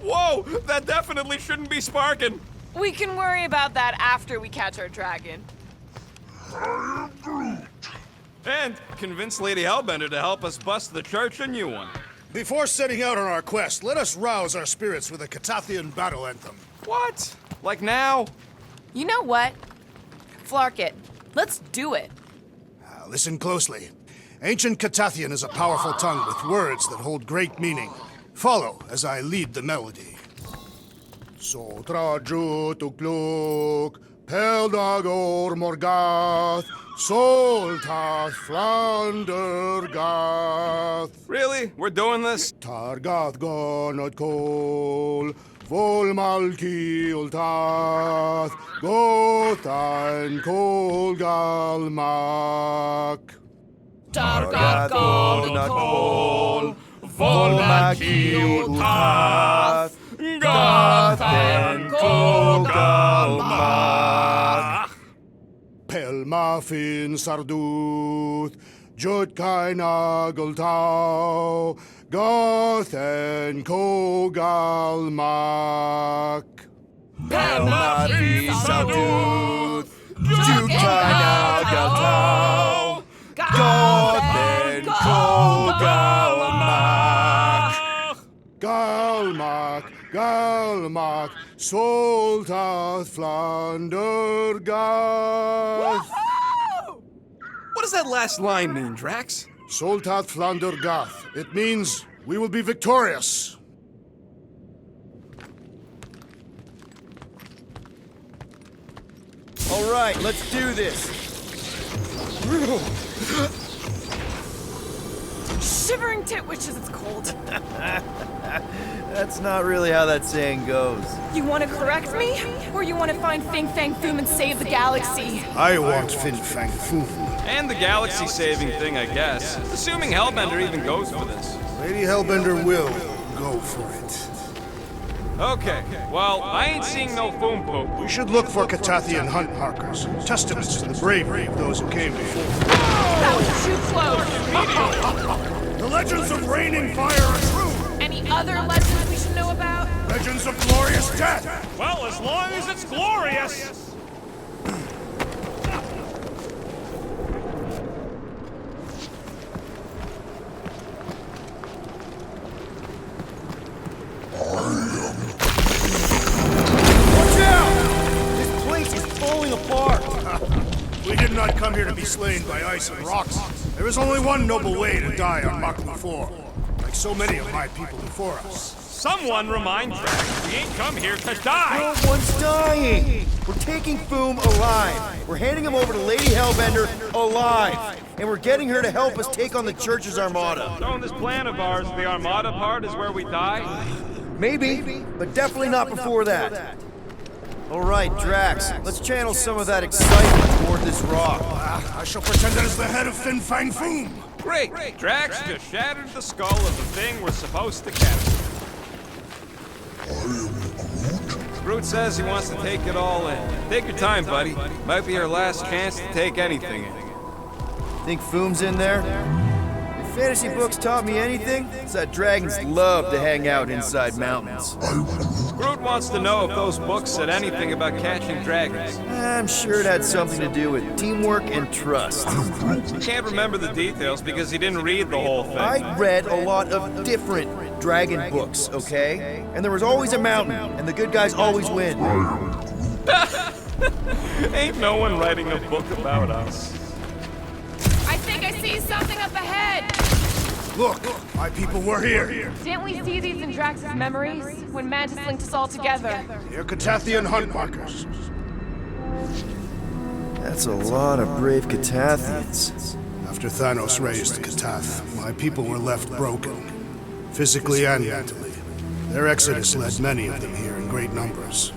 Whoa! That definitely shouldn't be sparking! We can worry about that after we catch our dragon. And convince Lady Hellbender to help us bust the church a new one. Before setting out on our quest, let us rouse our spirits with a Catathian battle anthem. What? Like now? You know what? Flark it. Let's do it. Listen closely. Ancient Catathian is a powerful tongue with words that hold great meaning. Follow as I lead the melody. Sotra jutukluk, peldagor morgath, soltath flandergath. Really? We're doing this? Targath gonot kol, volmalki ultath, gothan kol galmak. Targath gonot kol, volmalki ultath, gothan kol galmak. Pelmafin sarduth, jutkai nageltau, gothen kogalmak. Pelmafin sarduth, jutkai nageltau, gothen kogalmak. Galmak, galmak, soltath flandergath. What does that last line mean, Drax? Soltath flandergath. It means we will be victorious. All right, let's do this. Shivering tit wishes it's cold. That's not really how that saying goes. You want to correct me? Or you want to find Fin Fang Foom and save the galaxy? I want Fin Fang Foom. And the galaxy-saving thing, I guess. Assuming Hellbender even goes for this. Lady Hellbender will go for it. Okay, well, I ain't seeing no foom poop. We should look for Catathian hunt markers, testaments to the bravery of those who came before. That was too close. The legends of raining fire are true! Any other legends we should know about? Legends of glorious death! Well, as long as it's glorious! We did not come here to be slain by ice and rocks. There is only one noble way to die on Maklu 4, like so many of my people before us. Someone remind Drax we ain't come here to die! No one's dying! We're taking Foom alive. We're handing him over to Lady Hellbender alive. And we're getting her to help us take on the church's armada. So in this plan of ours, the armada part is where we die? Maybe, but definitely not before that. All right, Drax, let's channel some of that excitement toward this rock. I shall pretend that is the head of Fin Fang Foom. Great! Drax just shattered the skull of the thing we're supposed to capture. Groot says he wants to take it all in. Take your time, buddy. Might be our last chance to take anything in. Think Foom's in there? If fantasy books taught me anything, it's that dragons love to hang out inside mountains. Groot wants to know if those books said anything about catching dragons. I'm sure it had something to do with teamwork and trust. Can't remember the details because he didn't read the whole thing. I read a lot of different dragon books, okay? And there was always a mountain, and the good guys always win. Ain't no one writing a book about us. I think I see something up ahead! Look, my people were here. Didn't we see these in Drax's memories? When Mantis linked us all together? They're Catathian hunt markers. That's a lot of brave Catathians. After Thanos raised Katath, my people were left broken, physically and mentally. Their exodus led many of them here in great numbers.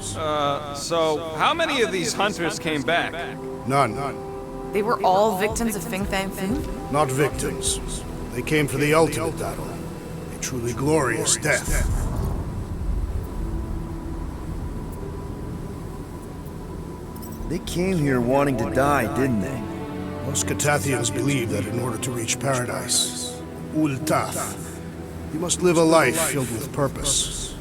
So how many of these hunters came back? None. They were all victims of Fin Fang Foom? Not victims. They came for the ultimate battle. A truly glorious death. They came here wanting to die, didn't they? Most Catathians believe that in order to reach paradise, Ultath, you must live a life filled with purpose.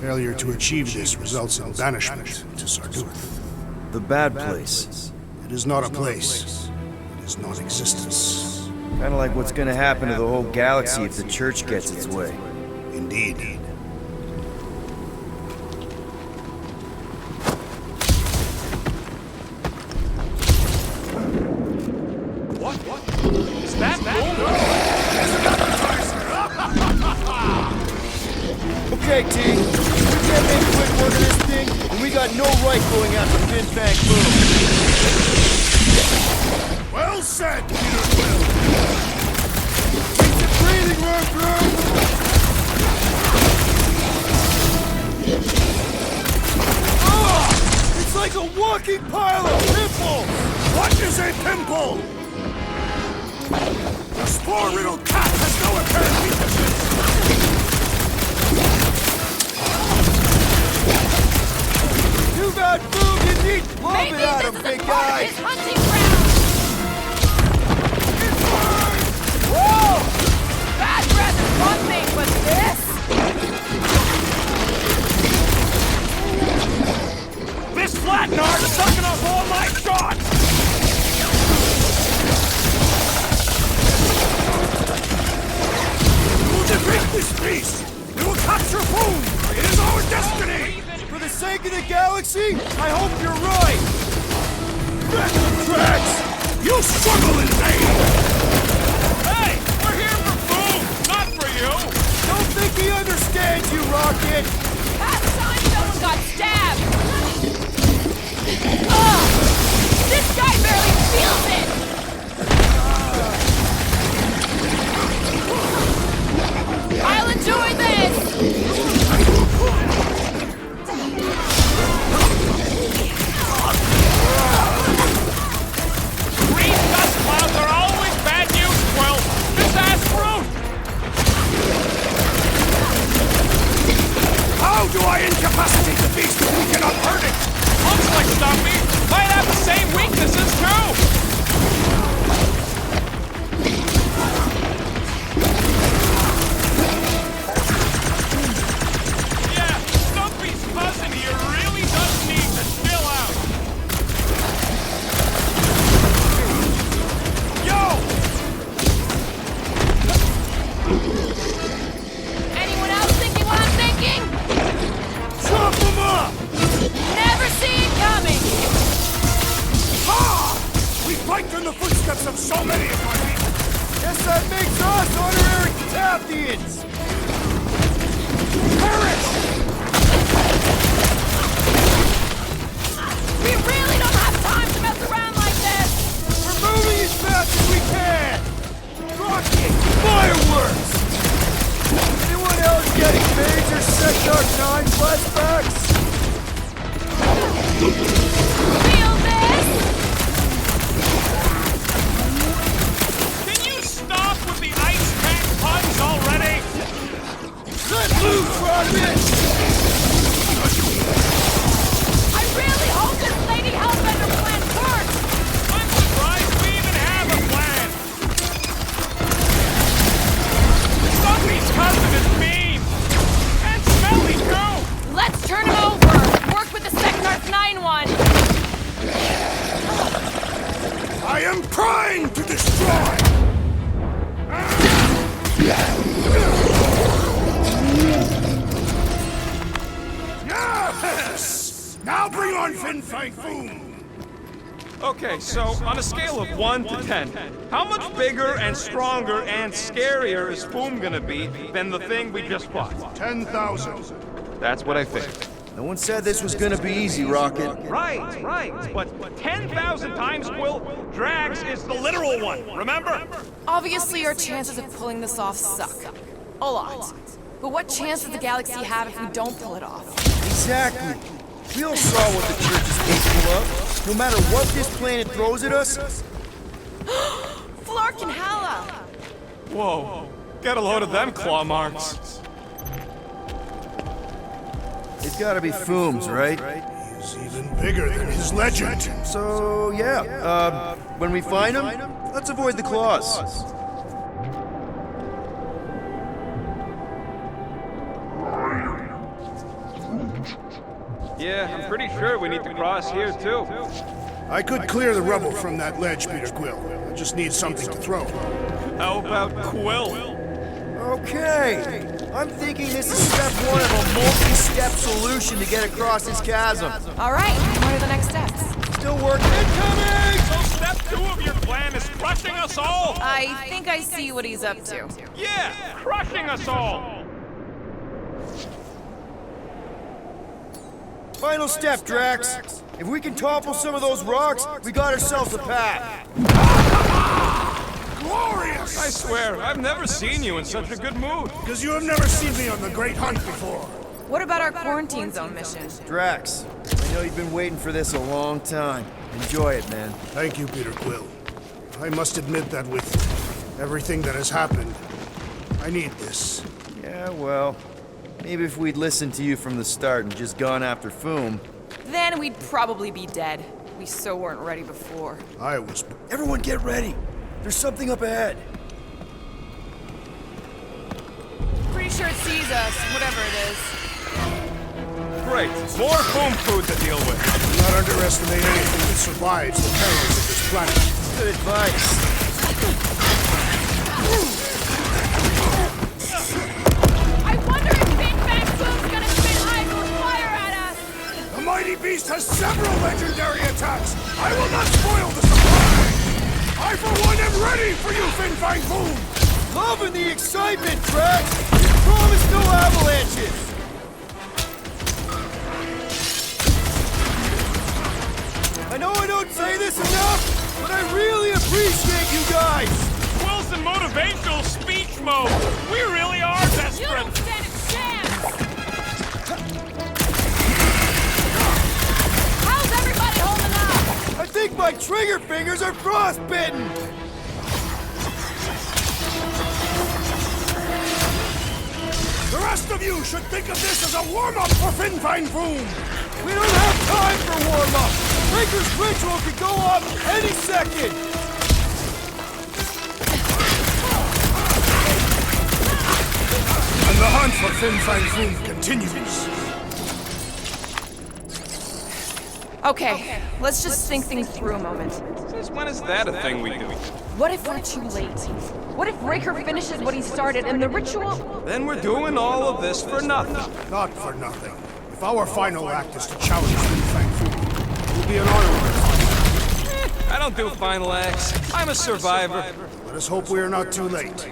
Failure to achieve this results in banishment to Sarduth. The bad place. It is not a place. It is non-existence. Kinda like what's gonna happen to the whole galaxy if the Church gets its way. Indeed. What? Is that Okay, team. We can't make quick work of this thing, and we got no right going after Fin Fang Foom. Well said, Peter Quill! Keep it breathing, run through! It's like a walking pile of pimples! What is a pimple? The spore-riddled cat has no apparent weaknesses! Too bad Foom didn't eat love Maybe it out this of is big a part of guy! his hunting ground! Whoa! Bad breath is one thing, but this? This flatnard is sucking up all my shots! We will defeat this beast! We will capture Foom! It is our destiny! For the sake of the galaxy, I hope you're right! Drax! You struggle in vain! Hey! We're here for Foom, not for you! Don't think he understands you, Rocket! Last time someone got stabbed! Ugh! This guy barely feels it! I'll enjoy this! Green dust clouds are always bad news, Quill! Just ask Groot! How do I incapacitate the beast if we cannot hurt it? Looks like Stumpy might have the same weaknesses, too! Yeah, Stumpy's cousin here really does need to chill out. Yo! Anyone else thinking what I'm thinking? Chop him up! Never see it coming! Ha! We fight in the footsteps of so many of my people. Guess that makes us honorary Catathians! Perish! We really don't have time to mess around like this! We're moving as fast as we can! Rocket! Fireworks! Anyone else getting major Sector 9 flashbacks? Feel this? Can you stop with to destroy! Yes! Now bring on Fin Fang Foom! Okay, so on a scale of 1 to 10, how much bigger and stronger and scarier is Foom gonna be than the thing we just fought? 10,000. That's what I think. No one said this was gonna be easy, Rocket. Right. But 10,000 times, Quill, Drax is the literal one, remember? Obviously, our chances of pulling this off suck. A lot. But what chance does the galaxy have if we don't pull it off? Exactly. We all saw what the church is capable of. No matter what this planet throws at us. Flark and Hala! Whoa, get a load of them claw marks. It's gotta be Foom's, right? He's even bigger than his legend. So, yeah. When we find him, let's avoid the claws. Yeah, I'm pretty sure we need to cross here, too. I could clear the rubble from that ledge, Peter Quill. I just need something to throw. How about Quill? Okay. I'm thinking this is step one of a multi-step solution to get across this chasm. All right, what are the next steps? Still working. Incoming! So step 2 of your plan is crushing us all! I think I see what he's up to. Yeah, crushing us all! Final step, Drax. If we can topple some of those rocks, we got ourselves a path. Glorious! I swear, I've never seen you in such a good mood. Because you have never seen me on the Great Hunt before. What about our quarantine zone mission? Drax, I know you've been waiting for this a long time. Enjoy it, man. Thank you, Peter Quill. I must admit that with everything that has happened, I need this. Yeah, well, maybe if we'd listened to you from the start and just gone after Foom. Then we'd probably be dead. We so weren't ready before. I was... Everyone get ready. There's something up ahead. Pretty sure it sees us, whatever it is. Great, more Foom food to deal with. Do not underestimate anything that survives the perils of this planet. Good advice. I wonder if Fin Fang Foom's gonna spit idle fire at us! The mighty beast has several legendary attacks. I will not spoil the surprise. I, for one, am ready for you, Fin Fang Foom. Loving the excitement, Drax. Promise no avalanches. I know I don't say this enough, but I really appreciate you guys. Quill's in motivational speech mode. We really are desperate. You don't stand a chance! How's everybody holding up? I think my trigger fingers are frostbitten. The rest of you should think of this as a warm-up for Fin Fang Foom. We don't have time for warm-up. Breaker's ritual could go off any second. And the hunt for Fin Fang Foom continues. Okay, let's just think things through a moment. Since when is that a thing we do? What if we're too late? What if Raker finishes what he started and the ritual... Then we're doing all of this for nothing. Not for nothing. If our final act is to challenge Fin Fang Foom, it will be an honor. I don't do final acts. I'm a survivor. Let us hope we are not too late.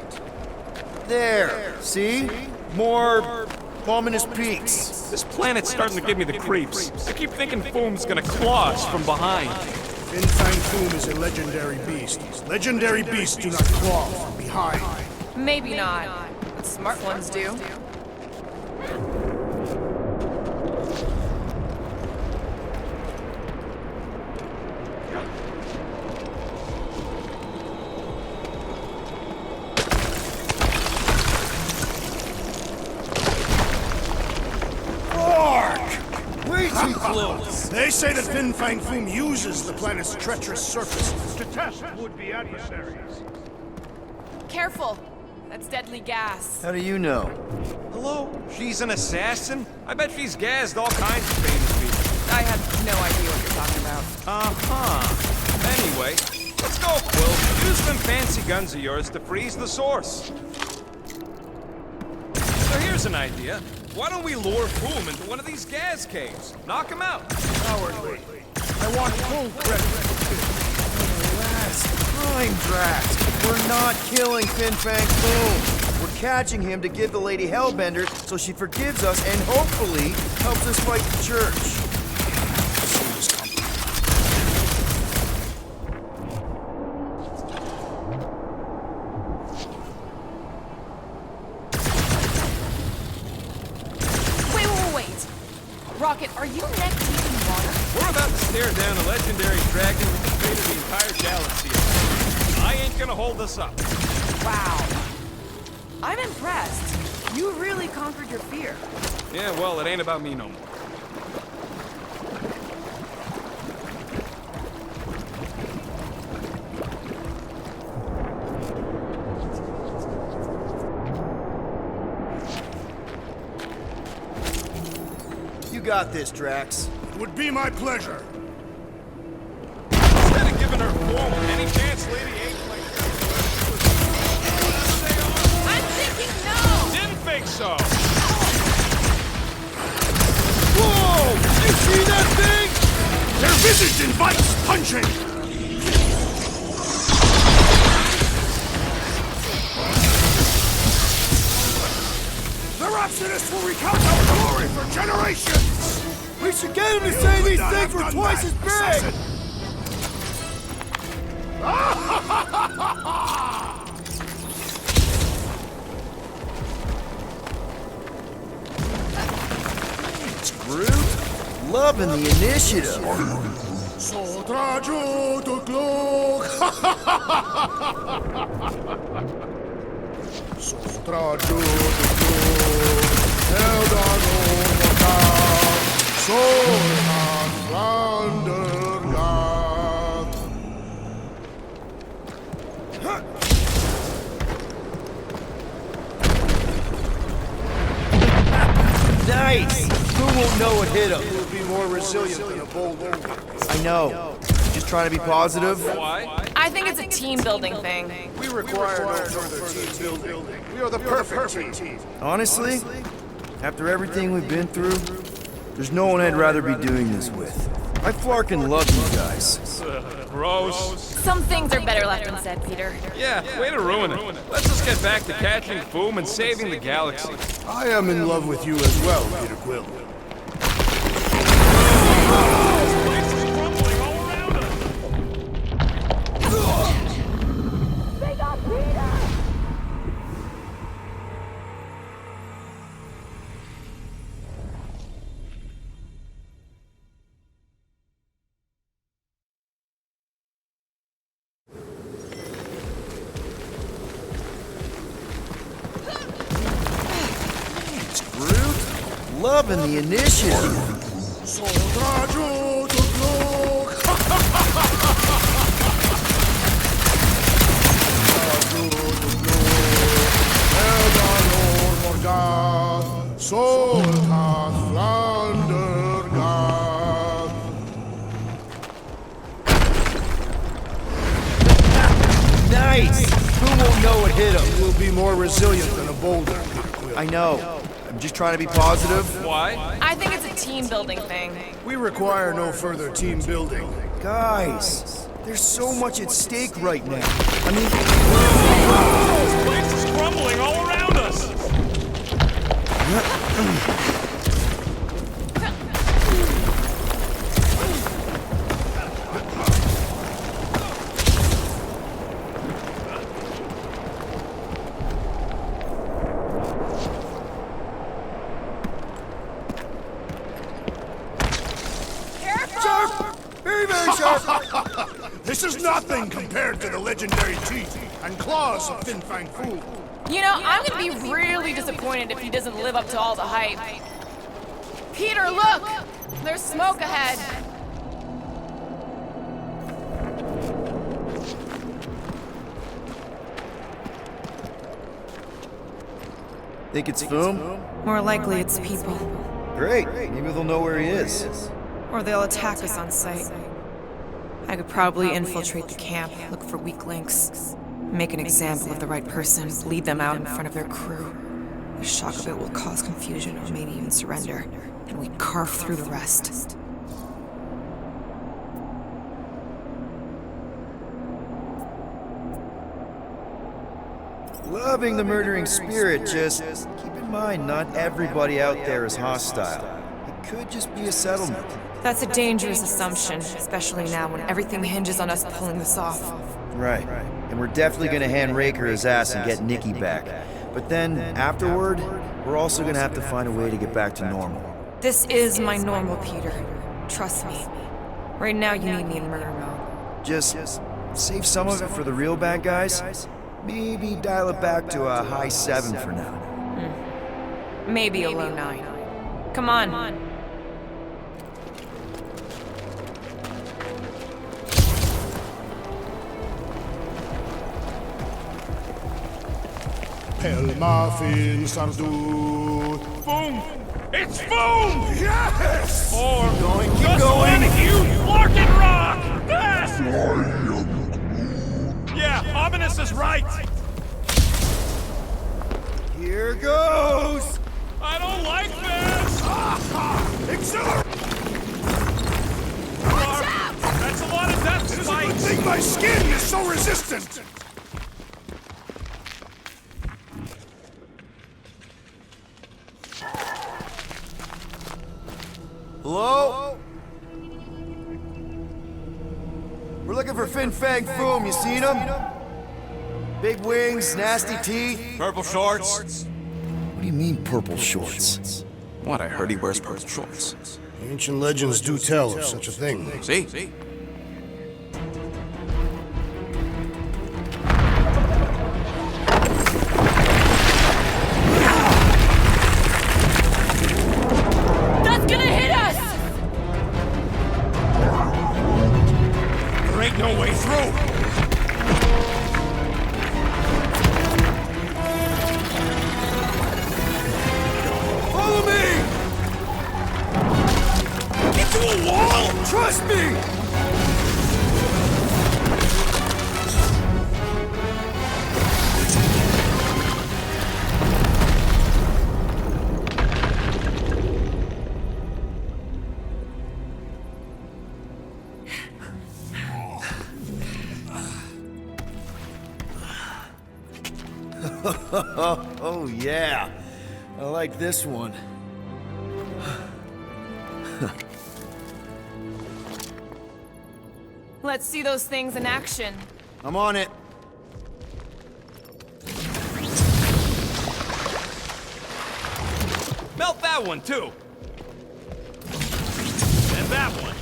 There. See? More ominous peaks. This planet's starting to give me the creeps. I keep thinking Foom's gonna claw us from behind. Fin Fang Foom is a legendary beast. Legendary beasts do not claw from behind. Maybe not, but smart ones do. Way too close. They say that Fin Fang Foom uses the planet's treacherous surface to test would-be adversaries. Careful! That's deadly gas. How do you know? Hello? She's an assassin? I bet she's gassed all kinds of famous people. I have no idea what you're talking about. Uh-huh. Anyway, let's go, Quill. You guns of yours to freeze the source. So here's an idea. Why don't we lure Boom into one of these gas caves? Knock him out. Cowardly. I want full credit. Last time, Drax. We're not killing Fin Fang Foom. We're catching him to give the Lady Hellbender so she forgives us and hopefully helps us fight the church. Wait. Rocket, are you neck deep in water? We're about to stare down a legendary dragon with the fate of the entire galaxy. I ain't gonna hold us up. Wow. I'm impressed. You really conquered your fear. Yeah, well, it ain't about me no more. You got this, Drax. It would be my pleasure. Instead of giving her form any chance, Lady ain't like I'm thinking no! Didn't think so! Whoa! You see that thing? Their visage invites punching! The Rhapsodists will recount our glory for generations! We should get him to say these things were twice as big! Groot, loving the initiative. Sodraju to Glok! Sodraju to Glok! Eldar Ormodar! Solhan Flandergaard! Nice! Who won't know what hit him? Will be more resilient than a boulder. I know. Just trying to be positive. Why? I think it's a team building thing. We require no further team building. We are the perfect team. Honestly, after everything we've been through, there's no one I'd rather be doing this with. I flarkin' love you guys. Gross. Some things are better left unsaid, Peter. Yeah, way to ruin it. Let's just get back to catching Boom and saving the galaxy. I am in love with you as well, Peter Quill. They got Peter! Groot, loving the initiative. Sodraju to Glok! Sodraju to Glok! Eldar Ormodar! Solhan Flandergaard! Nice! Who won't know what hit him? Will be more resilient than a boulder. I know. I'm just trying to be positive. Why? I think it's a team building thing. We require no further team building. Guys, there's so much at stake right now. I mean, This place is crumbling all around us! very, very sharp. This is nothing compared to the legendary teeth and claws of Fin Fang Foom. You know, I'm gonna be really disappointed if he doesn't live up to all the hype. Peter, look! There's smoke ahead. Think it's Foom? More likely it's people. Great. Maybe they'll know where he is. Or they'll attack us on sight. I could probably infiltrate the camp, look for weak links. Make an example of the right person, lead them out in front of their crew. The shock of it will cause confusion or maybe even surrender, and we carve through the rest. Loving the murdering spirit, just keep in mind not everybody out there is hostile. It could just be a settlement. That's a dangerous assumption, especially now when everything hinges on us pulling this off. Right. And we're definitely gonna hand Raker his ass and get Nikki back. But then, afterward, we're also gonna have to find a way to get back to normal. This is my normal, Peter. Trust me. Right now you need me in murder mode. Just save some of it for the real bad guys. Maybe dial it back to a high 7 for now. Maybe a low 9. Come on. Pelma fin sardu. Boom! It's boom! Yes! Or Keep just going. let you Larkin rock! Fast! Yeah, Ominous is right. Here goes! I don't like this. Accelerate! That's a lot of death It is a spikes. good thing my skin is so resistant! Hello? We're looking for Fin Fang Foom, you seen him? Big wings, nasty teeth. Purple shorts. What do you mean, purple shorts? What? I heard he wears purple shorts. Ancient legends do tell of such a thing. See? That's gonna hit us! There ain't no way through. Follow me! Into a wall? Trust me! Oh yeah, I like this one. Let's see those things in action. I'm on it. Melt that one, too. And that one.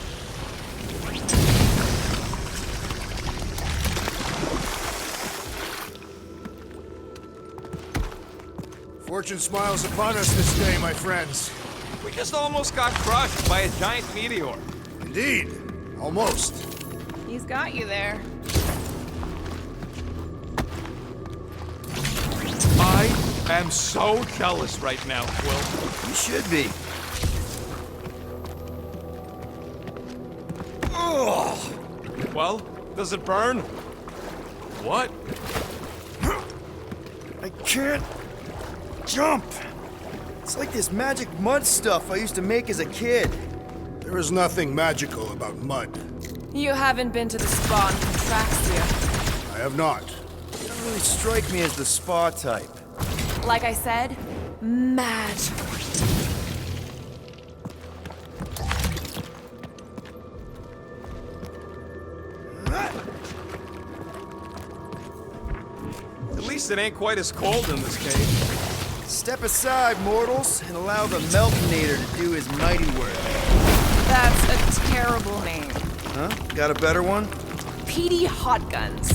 Fortune smiles upon us this day, my friends. We just almost got crushed by a giant meteor. Indeed. Almost. He's got you there. I am so jealous right now, Quill. You should be. Ugh. Well, does it burn? What? I can't jump. It's like this magic mud stuff I used to make as a kid. There is nothing magical about mud. You haven't been to the spa in Contraxia. I have not. You don't really strike me as the spa type. Like I said, magic. At least it ain't quite as cold in this cave. Step aside, mortals, and allow the Meltinator to do his mighty work. That's a terrible name. Huh? Got a better one? Petey Hotguns.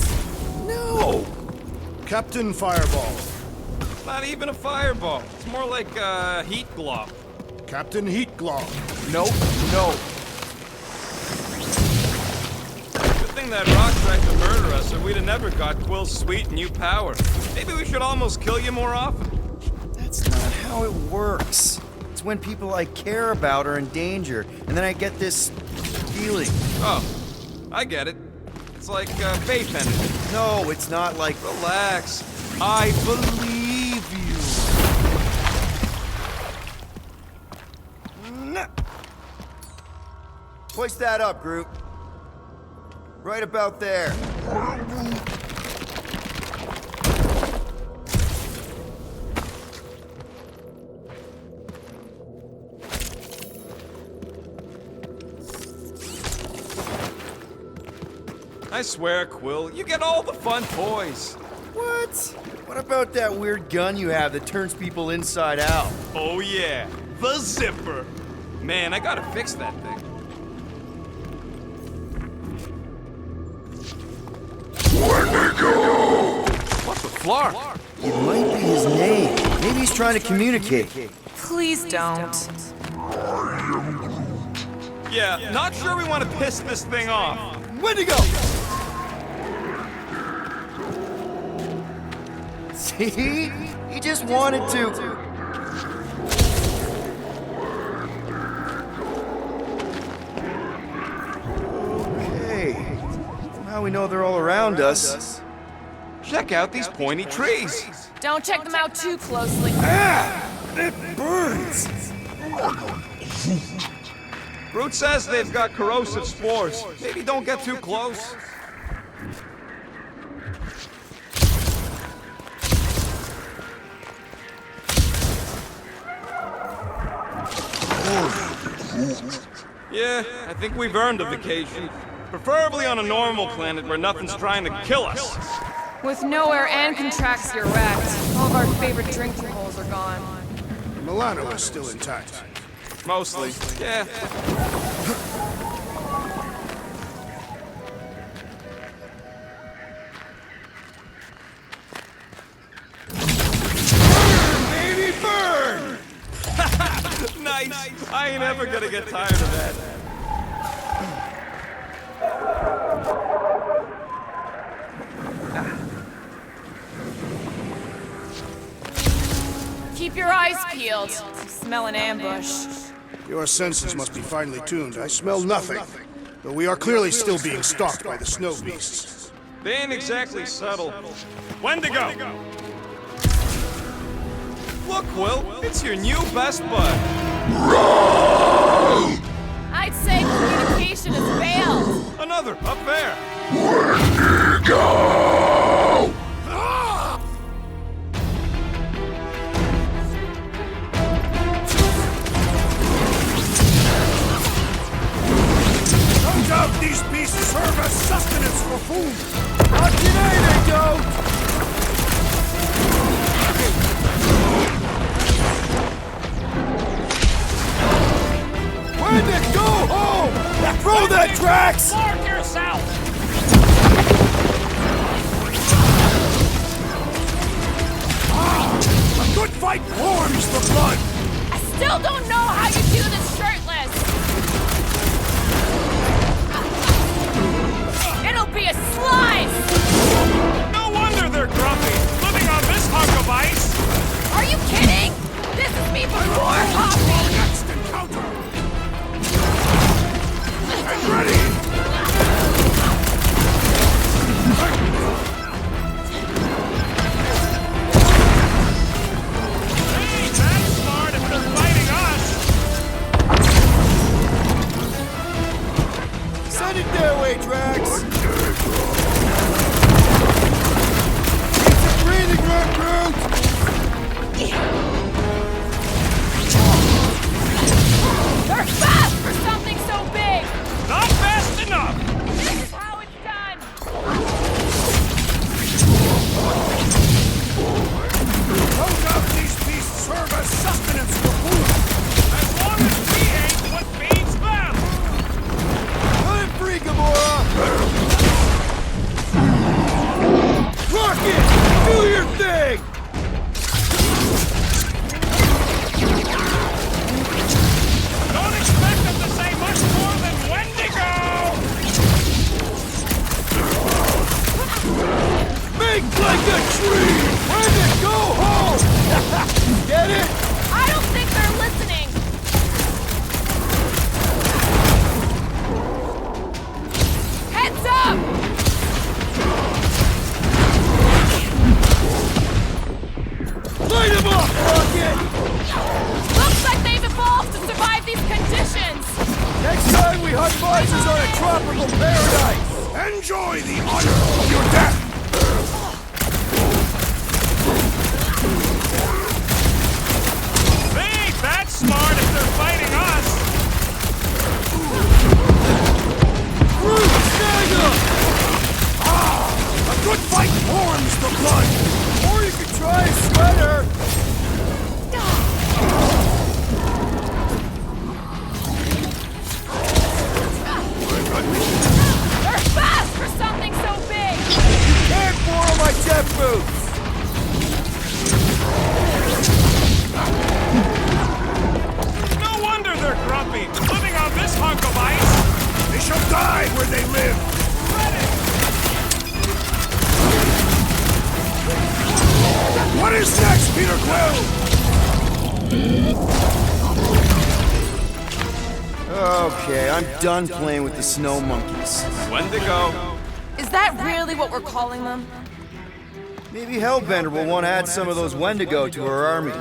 No! Captain Fireball. Not even a fireball. It's more like a heat glob. Captain Heat Glove. Nope, no. Good thing that rock tried to murder us, or we'd have never got Quill's sweet new power. Maybe we should almost kill you more often. That's not how it works. It's when people I care about are in danger, and then I get this feeling. Oh, I get it. It's like faith energy. No, it's not like... Relax. I believe you. Hoist that up, Groot. Right about there. I swear, Quill, you get all the fun toys. What? What about that weird gun you have that turns people inside out? Oh yeah, the zipper. Man, I gotta fix that thing. What the flark? It might be his name. Maybe he's trying to communicate. Please don't. Yeah, not sure we want to piss this thing off. Wendigo! See? He just wanted to. Okay. Now we know they're all around us. Check out these pointy trees. Don't check them out too closely. It burns! Groot says they've got corrosive spores. Maybe don't get too close. Yeah, I think we've earned a vacation. Preferably on a normal planet where nothing's trying to kill us. With nowhere and Contraxia wrecked, all of our favorite drinking holes are gone. Milano is still intact. Mostly, yeah. Baby, burn! Nice! I ain't ever gonna get tired of that. Keep your eyes peeled. Smell an ambush. Your senses must be finely tuned. I smell nothing. Though we are clearly still being stalked by the snow beasts. They ain't exactly subtle. Wendigo! Look, Quill, it's your new best bud. I'd say communication has failed. Another, up there. Wendigo! No doubt these beasts serve as sustenance for food. Not today, they don't! Wendigo, go home! Throw that Drax! Mark yourself! A good fight warms the blood! I still don't know how you do this shirtless. It'll be a slice! No wonder they're grumpy, living on this hunk of ice! Are you kidding? This is me before Hoppy! Next encounter! And ready! Hey, that's smart if they're fighting us! Send it their way, Drax! It's a breathing room, Groot! They're fast for something so big! Not fast enough! This is how it's done! No doubt these beasts serve as sustenance for food! As long as we ain't what feeds them! I'm free, Gamora! Rocket! Do your thing! Don't expect them to say much more than Wendigo! Make like a tree! Wendigo, go home! Get it? I don't think they're listening! Heads up! Enjoy the honor of your death! They ain't that smart if they're fighting us! A good fight warms the blood! Or you could try a sweater! They're fast for something so big! You can't borrow my jet boots! No wonder they're grumpy, living on this hunk of ice! They shall die where they live! What is next, Peter Quill? Okay, I'm done playing with the snow monkeys. Wendigo. Is that really what we're calling them? Maybe Hellbender will want to add some of those Wendigo to her army.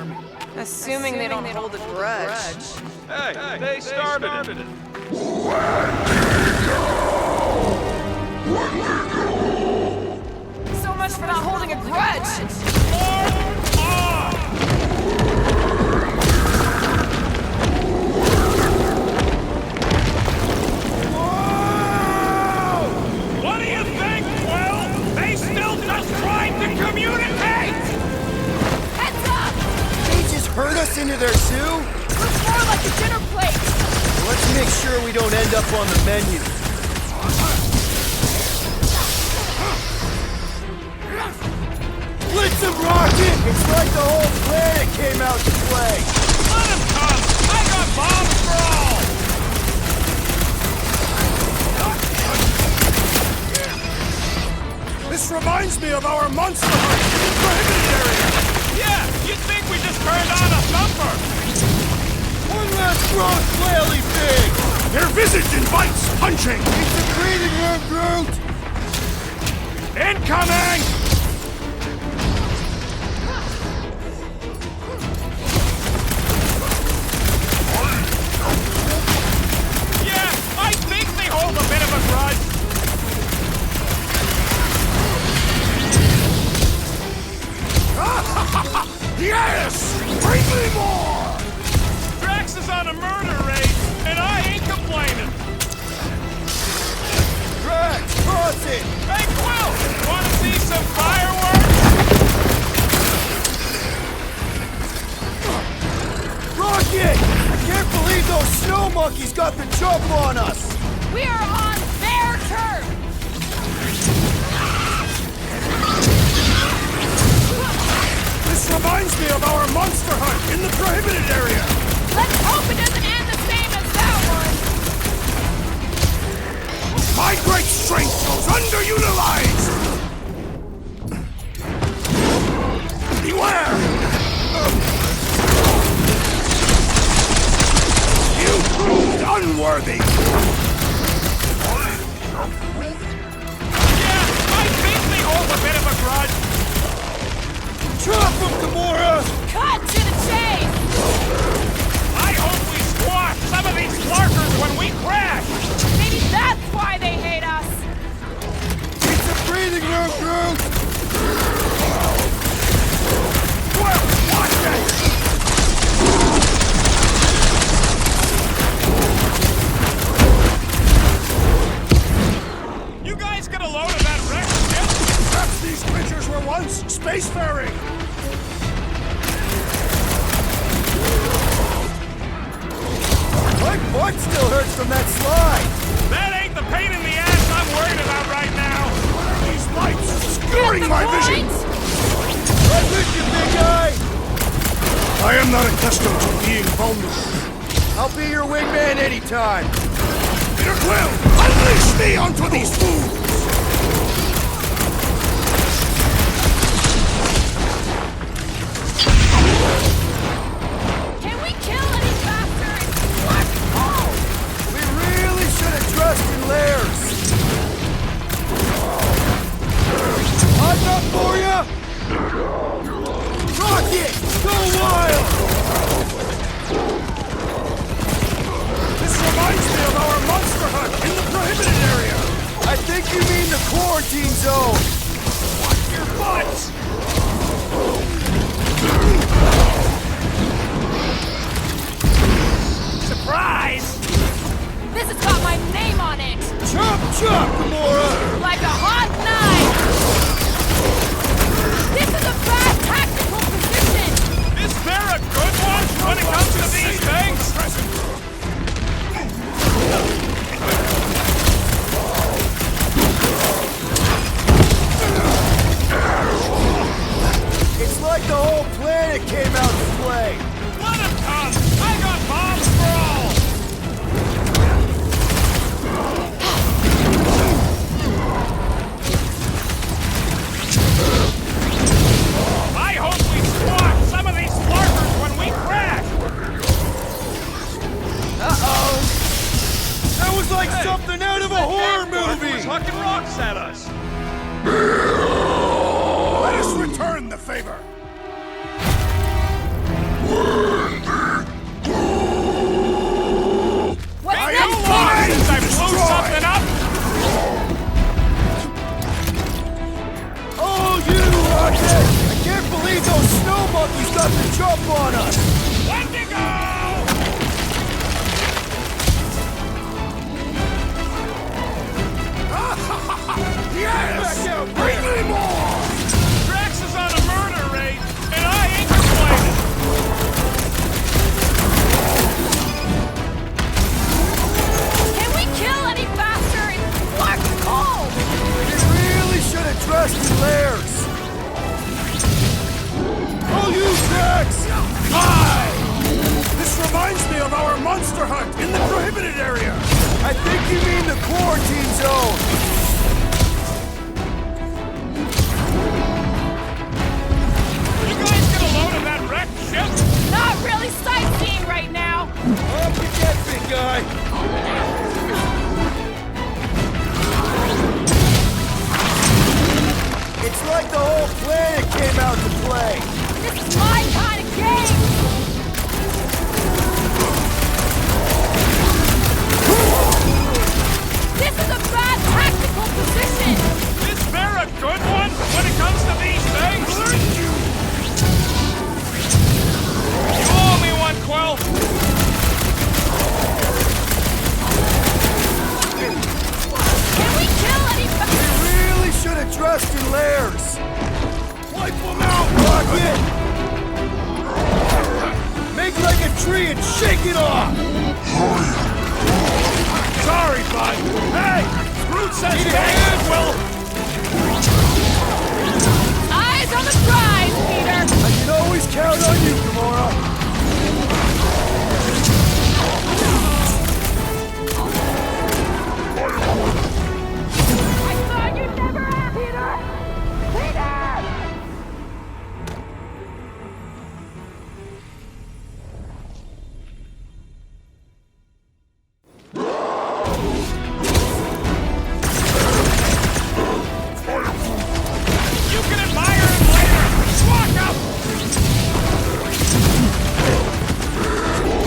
Assuming they don't hold a grudge. Hey, they started it. So much for not holding a grudge! What do you think, Quill? They still just trying to communicate! Heads up! They just herd us into their zoo? Looks more like a dinner plate! Let's make sure we don't end up on the menu. Blitz them, Rocket! It's like the whole planet came out to play! Let him come! I got bombs for all! This reminds me of our monster hunt in the prohibited area! Yeah, you'd think we just turned on a thumper! One last strong flaily thing! Their visage invites punching! It's a breathing room, Groot! Incoming! Yeah, I think they hold a bit of a grudge. Yes! Bring me more! Drax is on a murder raid, and I ain't complaining. Drax, cross it! Hey, Quill! Want to see some fireworks? Rocket! I can't believe those snow monkeys got the jump on us! We are on their turf! This reminds me of our monster hunt in the prohibited area! Let's hope it doesn't end the same as that one! My great strength goes underutilized! Beware! You proved unworthy! Yeah, I think they hold a bit of a grudge! Chop them, Gamora! Cut to the chase! I hope we squash some of these lurkers when we crash! Maybe that's why they hate us! It's a breathing room, Groot! Well, watch it! You guys get a load of that wrecked ship? Perhaps these creatures were once spacefaring! My butt still hurts from that slide! That ain't the pain in the ass I'm worried about right now! These lights obscuring my vision! Right with you, big guy! I am not accustomed to being vulnerable. I'll be your wingman anytime! Peter Quill, unleash me onto these fools! Can we kill any faster? It's cold! We really should have dressed in layers! Hot up for ya! Rocket! Go wild! This reminds me of our monster hunt in the prohibited area! I think you mean the quarantine zone! Watch your butts! Surprise! This has got my name on it! Chop, chop, Gamora! Like a hot knife! This is a bad tactical position! Is there a good one when it comes to these things? It's like the whole planet came out to play! Let him come! I got bombs for all! I hope we squash some of these flarkers when we crash! Uh-oh! That was like something out of a horror Flarker movie! was hucking rocks at us! Let us return the favor. What's Are you next? lost since I blew something up? Oh, you Rocket! I can't believe those snow monkeys got the jump on us! Wendigo! Yes! Bring me more! Drax is on a murder raid, and I ain't complaining! Can we kill any faster? It's Mark's cold! They really should have dressed in layers! Oh, you Drax! Hi! This reminds me of our monster hunt in the prohibited area. I think you mean the quarantine zone! You guys get a load of that wrecked ship? Not really sightseeing right now! Up you get, big guy! It's like the whole planet came out to play! This is my kind of game! This is a bad tactical position! Is there a good one when it comes to these things? You owe me one, Quill! Can we kill any They really should have dressed in layers! Wipe them out, Rocket! Make like a tree and shake it off! Sorry, bud! Hey! Groot says Need a thanks, hand? Quill! eyes on the prize, Peter? I can always count on you, Gamora! I thought you'd never ask, Peter! Peter! You can admire him later! Walk up!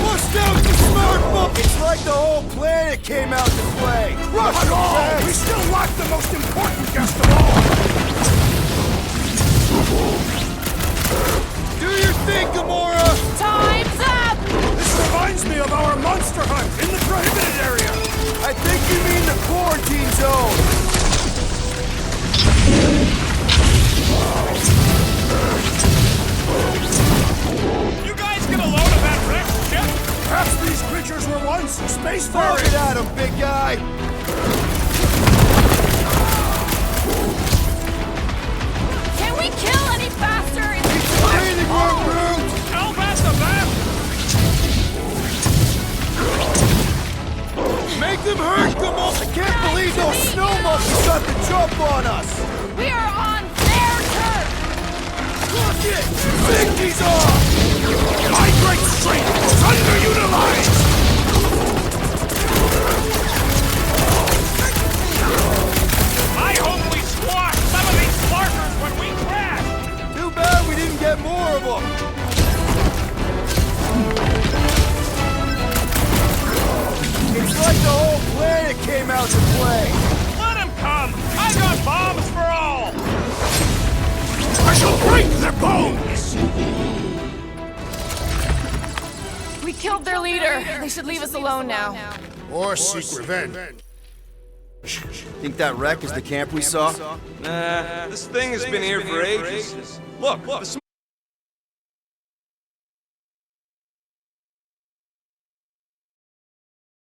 Bust out the smart book! It's like the whole planet came out to play! Crush Not them, all! Drax! We still lack the most important guest of all! Do your thing, Gamora! Time's up! This reminds me of our monster hunt in the prohibited area. I think you mean the quarantine zone! You guys get a load of that wrecked ship? Perhaps these creatures were once Throw spacefaring. it at him, big guy! Can we kill any faster? It's Breathing room, Groot! How about the map? Make them hurt, Gamora! I can't believe those snow monkeys got the jump on us! We are on their turf! Look it! Safety's off! My great strength is underutilized! I hope we squash some of these flarkers when we crash! Too bad we didn't get more of them! It's like the whole planet came out to play! Let him come! shall break their bones! We killed their leader. They should leave us alone now. Or seek revenge. Think that wreck is the camp we saw? Nah, this thing has been here for ages. Look, the